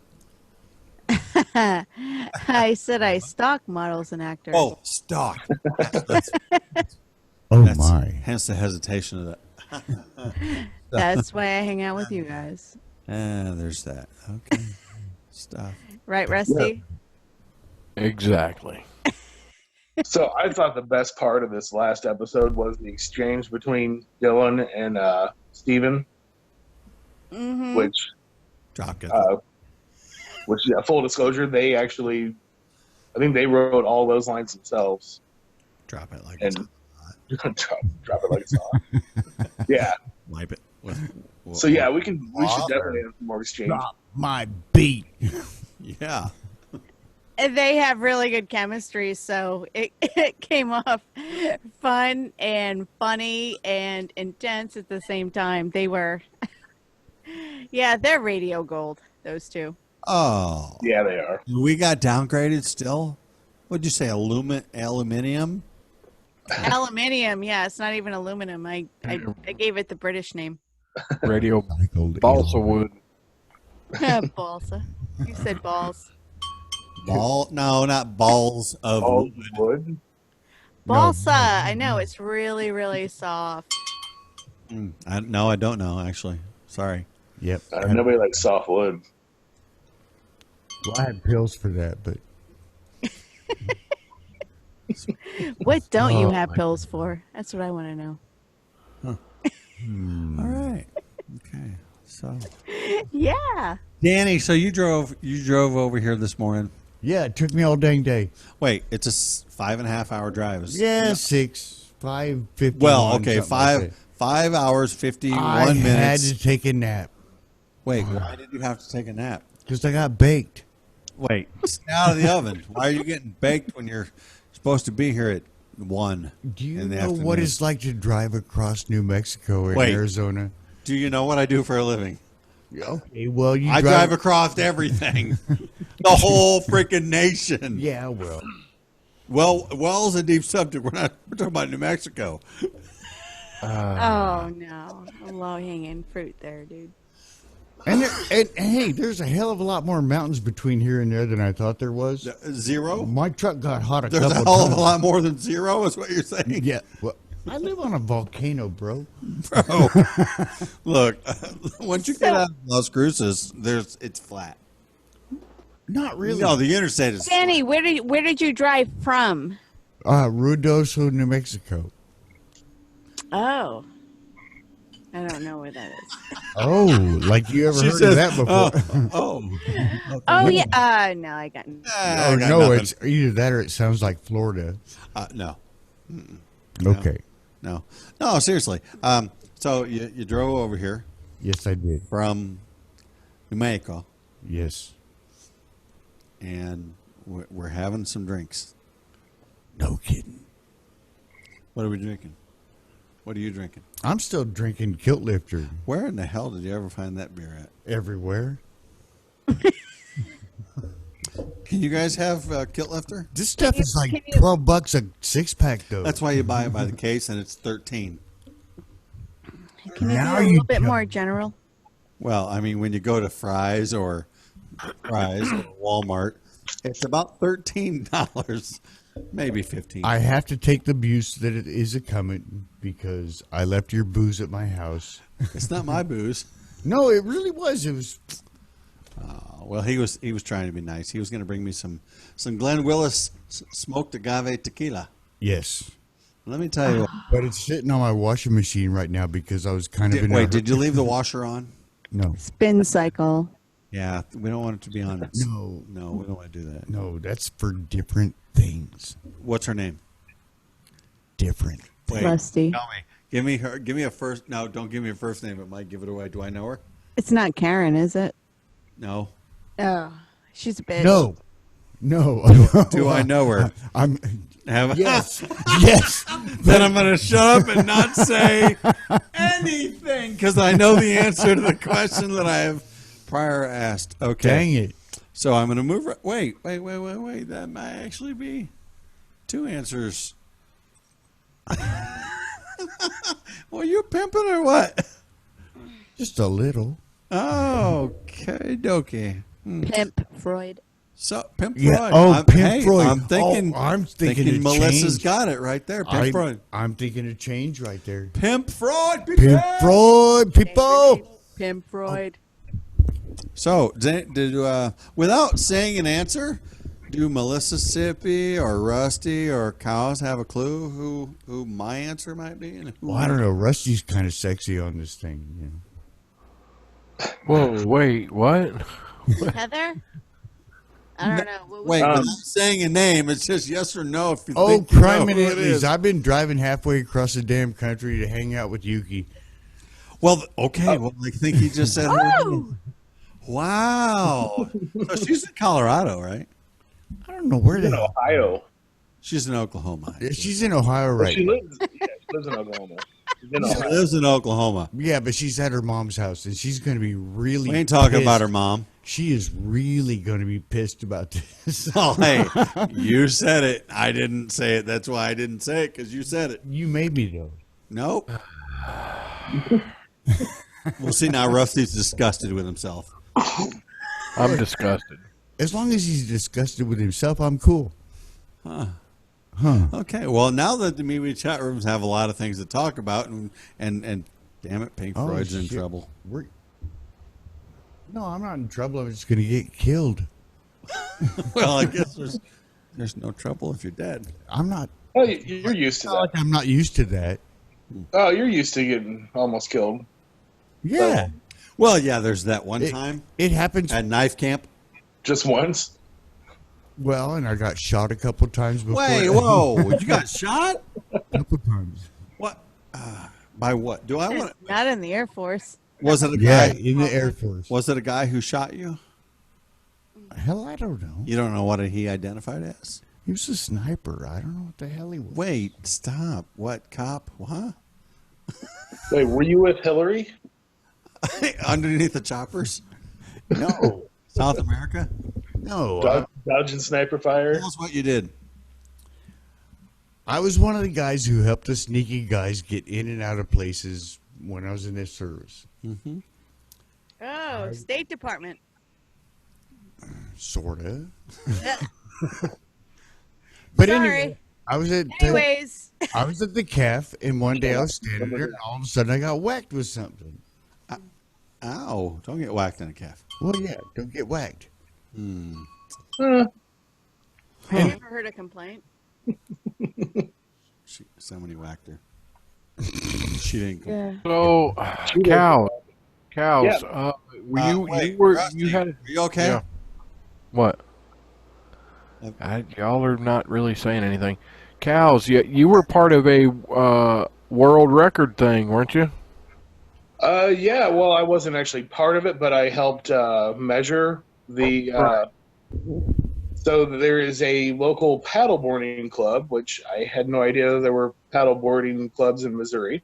I said I stalk models and actors. Oh, stock. Oh my! Hence the hesitation of that. That's why I hang out with you guys. There's that. Okay. Stuff. Right, Rusty? Exactly. So I thought the best part of this last episode was the exchange between Dylan and Steven, Mm-hmm. which Drop it. full disclosure, they actually, I think they wrote all those lines themselves. Drop it like And it's drop it like it's hot. Yeah. wipe it. So yeah, we should definitely have more exchange. Drop my beat. Yeah. And they have really good chemistry, so it came off fun and funny and intense at the same time. They were, yeah, they're radio gold, those two. Oh. Yeah, they are. We got downgraded still? What'd you say? Aluminium? Aluminium, yeah, it's not even aluminum. I gave it the British name. Radio Recycled balsa wood. Balsa. You said balls. Ball? No, not balls of All wood. wood. Balsa. I know, it's really, really soft. No, I don't know, actually. Sorry. Yep. Nobody likes soft wood. Well, I had pills for that, but What don't you Oh, have my pills for? That's what I want to know. All right. Okay. So, Yeah. Danny, so you drove over here this morning. yeah, it took me all dang day. Wait, it's a 5.5 hour drive. Yeah, 5:50. Well, okay, 5 hours 51 I had minutes. to take a nap Wait, why did you have to take a nap? because I got baked. Wait, it's out of the oven. Why are you getting baked when you're supposed to be here at 1? Do you in the know what afternoon? it's like to drive across New Mexico and Wait. Arizona? Do you know what I do for a living? Okay, well, you I drive across everything, the whole freaking nation. Yeah, well, Well's a deep subject. We're talking about New Mexico. Oh no, low hanging fruit there, dude. and hey, there's a hell of a lot more mountains between here and there than I thought there was. 0. My truck got hot a There's a couple hell of times. a lot more than 0. Is what you're saying? Yeah, well, I live on a volcano, bro. Bro, look. Once you get out of Las Cruces, it's flat. Not really. No, the interstate is. Danny, where did you drive from? Ruidoso, New Mexico. Oh, I don't know where that is. Oh, like you ever She heard says, of that before? Oh yeah. No, I got. Oh no, it's either that or it sounds like Florida. No. Okay. No, seriously. So you drove over here Yes, I did. from New Mexico, Yes. and we're having some drinks. No kidding. What are we drinking? What are you drinking? I'm still drinking Kilt Lifter Where in the hell did you ever find that beer at? everywhere. Can you guys have Kilt Lifter? This stuff is can like you- $12 a 6-pack, though. That's why you buy it by the case, and it's 13. Can you Now be a you little bit tell more me. general? Well, I mean, when you go to Fry's or Walmart, it's about $13, maybe 15. I have to take the abuse that it is a coming because I left your booze at my house. It's not my booze. No, it really was. It was. Well, he was trying to be nice. He was going to bring me some Glen Willis smoked agave tequila. Yes. Let me tell you. But it's sitting on my washing machine right now because I was kind of in a Wait, did you leave the washer on? No. Spin cycle. Yeah, we don't want it to be on. No. No, we don't want to do that. No, that's for different things. What's her name? Different. Wait, Rusty. tell me. Give me a first. No, don't give me a first name. It might give it away. Do I know her? It's not Karen, is it? No. Oh, she's a bitch. No. Do I know her? I'm. Have Yes. Yes. Then I'm going to shut up and not say anything because I know the answer to the question that I have prior asked. Okay. Dang it. So I'm going to move. Wait. That might actually be two answers. Well, you pimping or what? Just a little. Oh, okay, dokie. Pimp Freud. So Pimp Freud. Yeah. Oh, Pimp Freud. I'm thinking. I'm thinking of Melissa's change. got it right there. Pimp Freud. I'm thinking of change right there. Pimp Freud. Pimp Freud, people. Pimp Freud. So, did without saying an answer, do Melissa Sippy or Rusty or Cows have a clue who my answer might be? And who Well, I don't know. Rusty's kind of sexy on this thing. You know. Whoa, wait, what? Heather? I don't know. What was Wait, it? without saying a name, it's just yes or no. If you Oh, think you know crime and who it Italy's. is. I've been driving halfway across the damn country to hang out with Yuki. Well, okay. Well, I think he just said. Oh! Wow. So she's in Colorado, right? I don't know where in the hell. Ohio. She's in Oklahoma. She's in Ohio right She now. lives in Oklahoma. She's in She Ohio. lives in Oklahoma. Yeah, but she's at her mom's house, and she's going to be really We ain't talking pissed. about her mom. She is really going to be pissed about this. Oh, hey, you said it. I didn't say it. That's why I didn't say it, because you said it. You made me, though. Nope. We'll see now. Rusty's disgusted with himself. I'm disgusted. As long as he's disgusted with himself, I'm cool. Okay. Well, now that the MeWe chat rooms have a lot of things to talk about, and damn it, Pink Oh, Floyd's in shit. trouble. No, I'm not in trouble. I'm just going to get killed. Well, I guess there's no trouble if you're dead. I'm not. Oh, you're used to Not like that. I'm not used to that. Oh, you're used to getting almost killed. Yeah, Well, yeah, there's that one It- time it happens. at knife camp. Just once. Well, and I got shot a couple times before. Wait, whoa! You got shot? A couple times. What? By what? Do I want? Not in the Air Force. Was it a Yeah, guy? in the Air Force. Was it a guy who shot you? Hell, I don't know. You don't know what he identified as? He was a sniper. I don't know what the hell he was. Wait, stop. What cop? What? Wait, were you with Hillary? Underneath the choppers? No, South America? no. Dodging sniper fire? Tell us what you did. I was one of the guys who helped the sneaky guys get in and out of places when I was in this service. Oh, State Department. Sorta. But Sorry. anyway, I was at Anyways. I was at the calf, and one day I was standing there, and all of a sudden I got whacked with something. Ow. Don't get whacked in a calf. Well, yeah, don't get whacked. Have you ever heard a complaint? Somebody whacked her. She didn't come. Yeah. So, cows. Wait, you Rusty, had are you okay? Yeah. What? Yep. Y'all are not really saying anything. Cows, you were part of a world record thing, weren't you? Yeah, well, I wasn't actually part of it, but I helped measure the. So there is a local paddleboarding club, which I had no idea there were paddleboarding clubs in Missouri.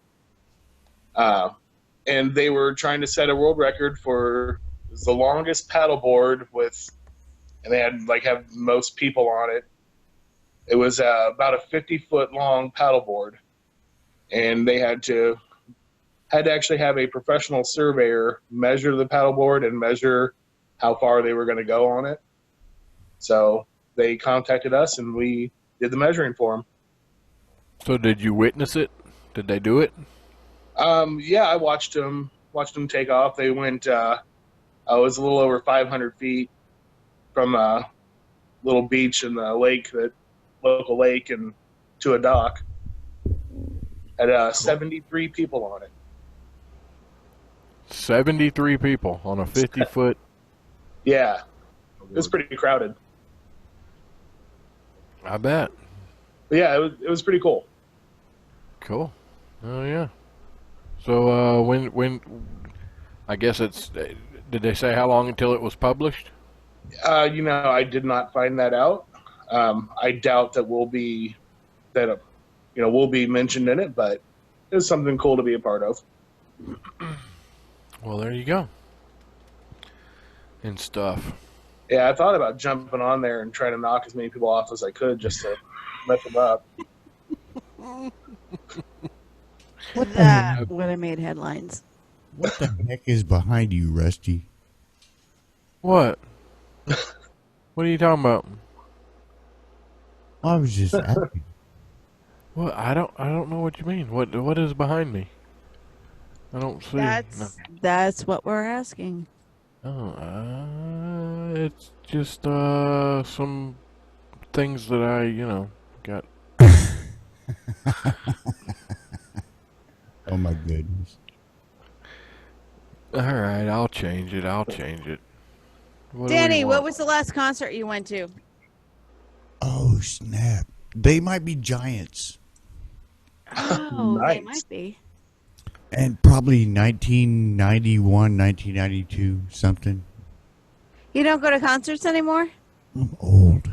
And they were trying to set a world record for the longest paddleboard and they had have most people on it. It was about a 50-foot long paddleboard, and they had to actually have a professional surveyor measure the paddleboard and measure how far they were going to go on it. So they contacted us, and we did the measuring for them. So did you witness it? Did they do it? Yeah, I watched them take off. They went. It was a little over 500 feet from a little beach in the local lake, and to a dock. Had 73 people on it. 73 people on a 50-foot. Yeah, it was pretty crowded. I bet. But yeah, it was pretty cool. Cool. Oh yeah. So when I guess it's did they say how long until it was published? I did not find that out. I doubt that we'll be mentioned in it, but it's something cool to be a part of. Well, there you go. And stuff. Yeah, I thought about jumping on there and trying to knock as many people off as I could just to mess them up. That would have made headlines. What the heck is behind you, Rusty? What? What are you talking about? I was just asking. What? I don't know what you mean. What is behind me? I don't see. That's what we're asking. Oh, it's just some things that I got. Oh my goodness. All right, I'll change it. What do Danny, we what want? was the last concert you went to? Oh snap! They might be giants, Oh, they Nice. might be. and probably 1991, 1992, something. You don't go to concerts anymore? I'm old.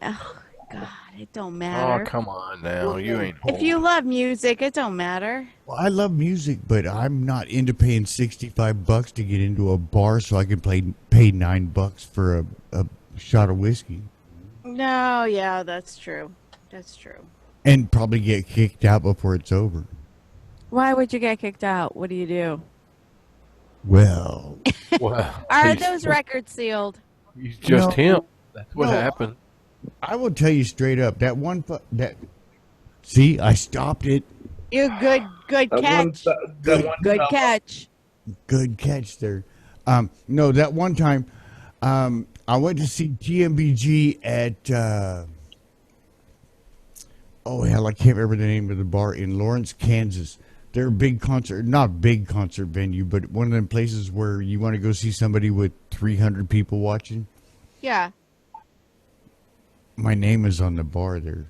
Oh, God, it don't Oh, matter. come on now. You ain't If you love music, it don't matter. Well, I love music, but I'm not into paying $65 to get into a bar so I can pay $9 for a shot of whiskey No, yeah, that's true. That's true. and probably get kicked out before it's over. Why would you get kicked out? What do you do? Well, well, Are those records sealed? he's just No. him. That's what No. happened. I will tell you straight up see, I stopped it. You good catch. Good catch. Good catch there. No, that one time, I went to see TMBG at, oh hell, I can't remember the name of the bar in Lawrence, Kansas. They're a big concert, not big concert venue, but one of them places where you want to go see somebody with 300 people watching. Yeah. My name is on the bar there.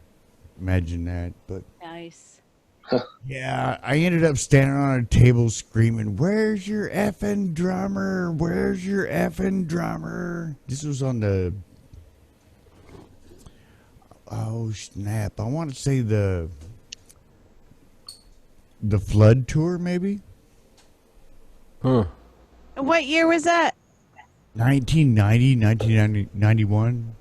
Imagine that. But Nice. yeah, I ended up standing on a table screaming, "Where's your effing drummer? Where's your effing drummer?" This was on the, oh snap, I want to say the Flood tour, maybe Huh. What year was that? 1990, 1991.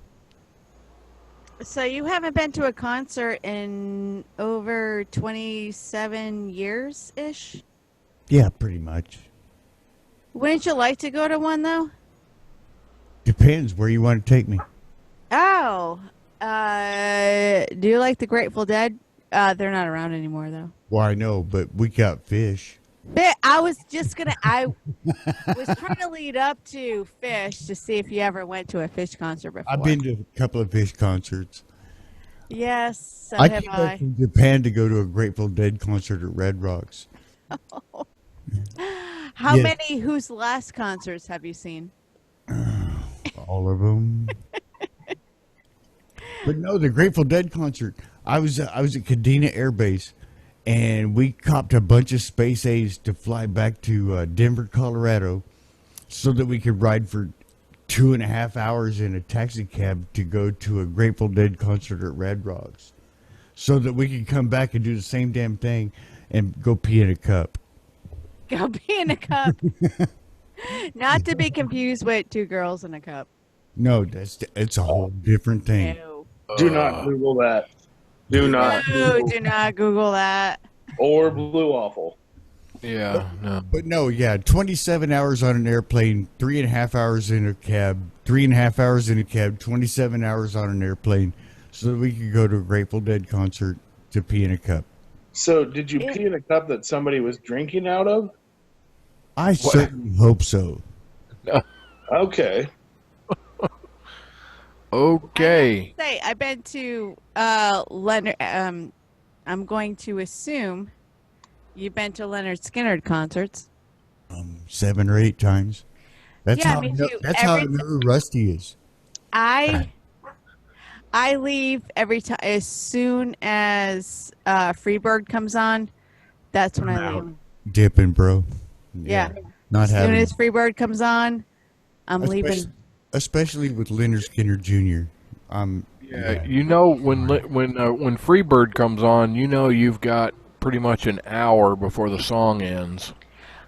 So you haven't been to a concert in over 27 years ish? Yeah, pretty much. Wouldn't you like to go to one though? Depends where you want to take me. Oh, do you like the Grateful Dead? They're not around anymore though. Well, I know, but we got Fish. But I was trying to lead up to Fish to see if you ever went to a Fish concert before. I've been to a couple of Fish concerts. Yes, so I have came I. back from Japan to go to a Grateful Dead concert at Red Rocks. How Yes. many Whose Last concerts have you seen? All of them. But no, the Grateful Dead concert. I was at Kadena Air Base, and we copped a bunch of Space A's to fly back to Denver, Colorado, so that we could ride for 2.5 hours in a taxi cab to go to a Grateful Dead concert at Red Rocks, so that we could come back and do the same damn thing and go pee in a cup. Go pee in a cup. Not to be confused with Two Girls in a Cup. No, it's a whole different thing. No. Do not Google that. Do not. No, Google. do not Google that. Or Blue Waffle. Yeah, no. But no, yeah, 27 hours on an airplane, 3.5 hours in a cab, 3.5 hours in a cab, 27 hours on an airplane, so that we could go to a Grateful Dead concert to pee in a cup. So, did you pee in a cup that somebody was drinking out of? I certainly hope so. Okay. Okay. Say, I've been to Leonard. I'm going to assume you've been to Leonard Skinner concerts. 7 or 8 times. That's Yeah, how me I know, too. that's how I Every know who Rusty is. I I leave every time as soon as Freebird comes on. That's when I leave. Dipping, bro. Yeah. Not As soon having, as Freebird comes on, I'm especially, leaving. especially with Leonard Skinner Jr. Yeah, you know when Freebird comes on, you know you've got pretty much an hour before the song ends.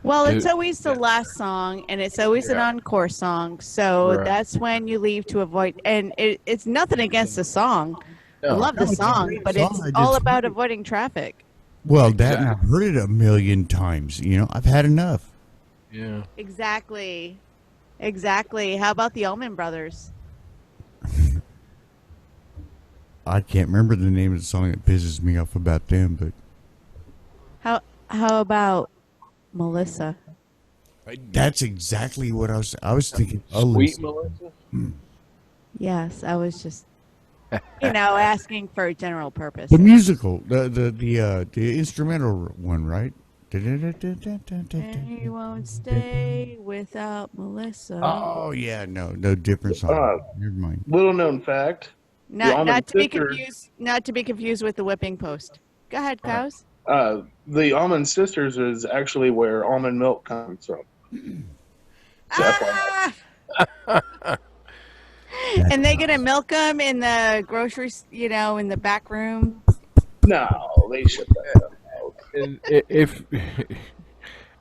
Well, it's To always the last song, and it's always an Yeah. encore song. So Right. that's when you leave to avoid. And it's nothing against the song. I No, love the No, it's a song, great but song. it's I all just about heard it. avoiding traffic. Well, that and exactly. I've heard it a million times. I've had enough. Yeah. Exactly. Exactly. How about the Allman Brothers? I can't remember the name of the song that pisses me off about them, but How about Melissa? that's exactly what I was thinking. Sweet Alyssa. Melissa. Yes, I was just asking for a general purpose. The musical, the instrumental one, right? And you won't stay without Melissa. Oh yeah, no different song. Never mind. Little known fact: the Allman Sisters. Not to be confused with the whipping post. Go ahead, cows. The Allman Sisters is actually where almond milk comes from. So FYI. Ah! And they gonna milk them in the groceries, in the back room. No, they shut that out. And if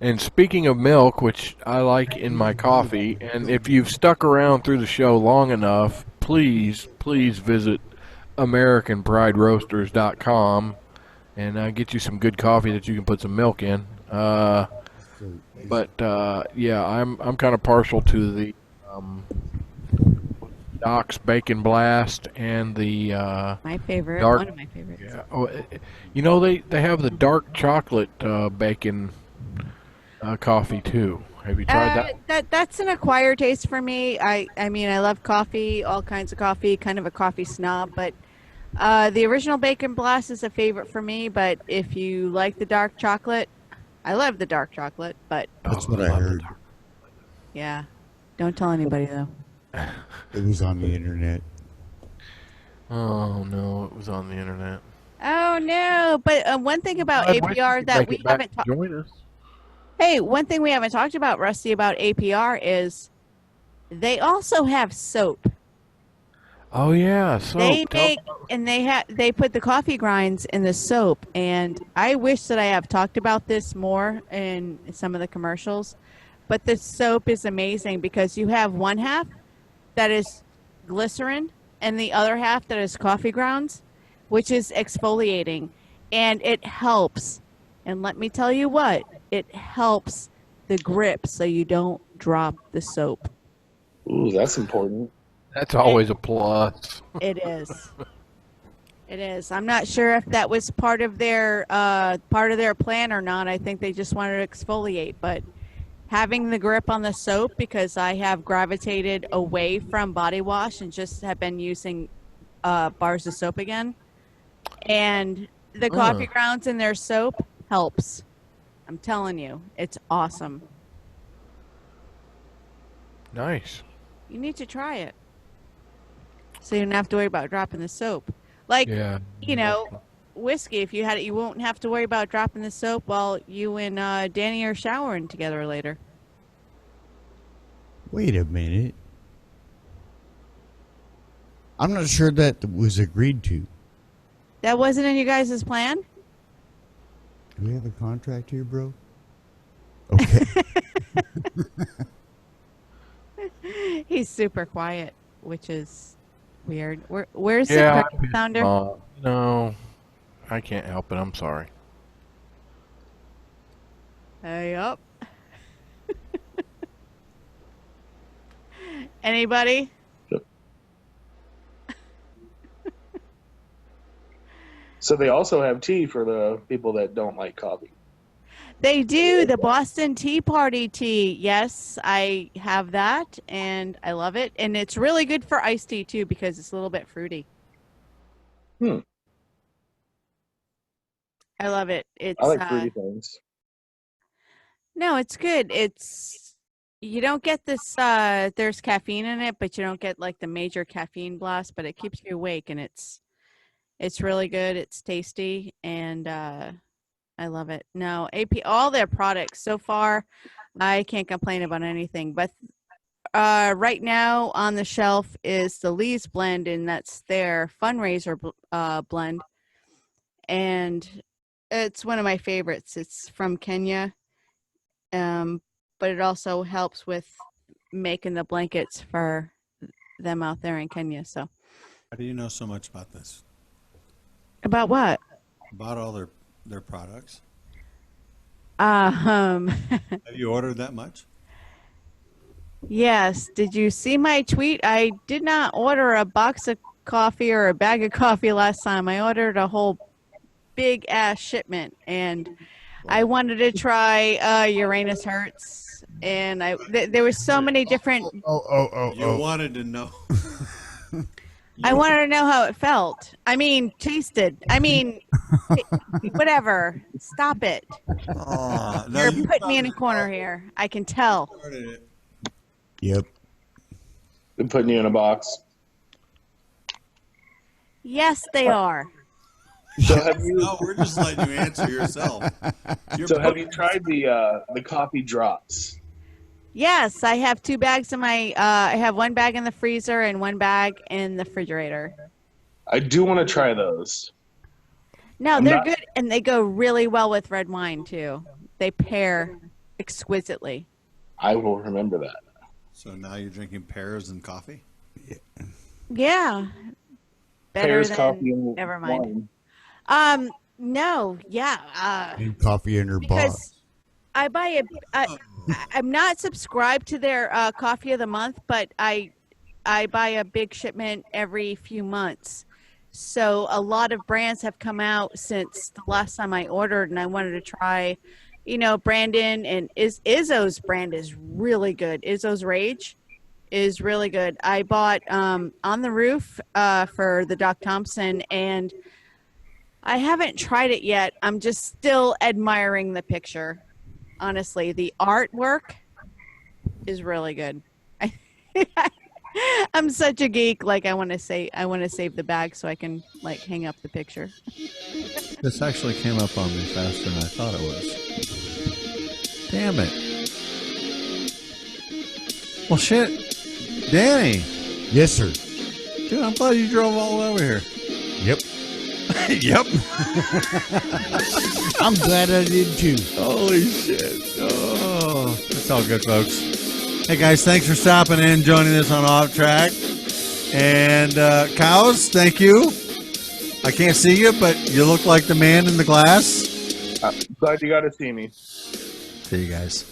and speaking of milk, which I like in my coffee, and if you've stuck around through the show long enough, please visit AmericanPrideRoasters.com and get you some good coffee that you can put some milk in. Yeah, I'm kind of partial to the Doc's Bacon Blast and the My favorite, dark. one of my favorites. Yeah, they have the dark chocolate bacon coffee too. Have you tried that? That's an acquired taste for me. I mean, I love coffee, all kinds of coffee, kind of a coffee snob, but the original Bacon Blast is a favorite for me. But if you like the dark chocolate, I love the dark chocolate, but That's Oh, what I love heard. yeah, don't tell anybody though. It was on the internet. Oh no, it was on the internet. Oh no! But one thing about I wish you APR could that make we it back haven't to talked. join us. Hey, one thing we haven't talked about, Rusty, about APR is they also have soap. Oh yeah, They soap. Tell make and they put the coffee grinds in the soap, and I wish that I have talked about this more in some of the commercials. But the soap is amazing because you have one half that is glycerin and the other half that is coffee grounds, which is exfoliating, and it helps. And let me tell you what, it helps the grip so you don't drop the soap. Ooh, that's important. that's always a plus. It is. It is. I'm not sure if that was part of their plan or not. I think they just wanted to exfoliate, but having the grip on the soap, because I have gravitated away from body wash and just have been using bars of soap again, and the coffee grounds in their soap helps. I'm telling you, it's awesome. Nice. You need to try it so you don't have to worry about dropping the soap. Like, Yeah. whiskey, if you had it, you won't have to worry about dropping the soap while you and Danny are showering together later. Wait a minute. I'm not sure that was agreed to. That wasn't in you guys' plan? Do we have a contract here, bro? Okay. He's super quiet, which is weird. Where's the Yeah. cricket sounder? No, I can't help it. I'm sorry. Hey up. Anybody? So they also have tea for the people that don't like coffee. They do, the Boston Tea Party tea. Yes, I have that and I love it. And it's really good for iced tea too because it's a little bit fruity. Hmm. I love it. It's I like fruity things. no, it's good. It's You don't get this. There's caffeine in it, but you don't get like the major caffeine blast. But it keeps you awake, and it's really good. It's tasty, and I love it. No, AP, all their products so far, I can't complain about anything. But right now on the shelf is the Lee's blend, and that's their fundraiser blend, and it's one of my favorites. It's from Kenya, but it also helps with making the blankets for them out there in Kenya. So, How do you know so much about this? about what? About all their products? Um, Have you ordered that much? yes. Did you see my tweet? I did not order a box of coffee or a bag of coffee last time. I ordered a whole big ass shipment, and I wanted to try Uranus Hertz, and there was so many different. You wanted to know. I wanted to know how it felt. I mean, tasted. I mean, whatever. Stop it. Oh, no, You're putting me in a corner here. I can tell. started it. Yep. Been putting you in a box. Yes, they are. So have you? No, we're just letting you answer yourself. So have you tried the coffee drops? Yes, I have 2 bags in my. I have 1 bag in the freezer and 1 bag in the refrigerator. I do want to try those. No, I'm they're not- good, and they go really well with red wine too. They pair exquisitely. I will remember that. So now you're drinking pears and coffee? Yeah, better Pears, than. coffee, and Never mind. wine. No, yeah. And coffee in her box. Because I buy I'm not subscribed to their coffee of the month, but I buy a big shipment every few months. So a lot of brands have come out since the last time I ordered, and I wanted to try, Brandon and Izzo's brand is really good. Izzo's Rage is really good. I bought On the Roof for the Doc Thompson, and I haven't tried it yet. I'm just still admiring the picture. Honestly, the artwork is really good. I'm such a geek. Like I want to save the bag so I can hang up the picture. This actually came up on me faster than I thought it was. Damn it. Well, shit. Danny. Yes, sir. Dude, I'm glad you drove all the way over here. Yep. Yep. I'm glad I did too. Holy shit. Oh, it's all good, folks. Hey, guys, thanks for stopping in and joining us on Off Track. And, Cows, thank you. I can't see you, but you look like the man in the glass. Glad you got to see me. See you guys.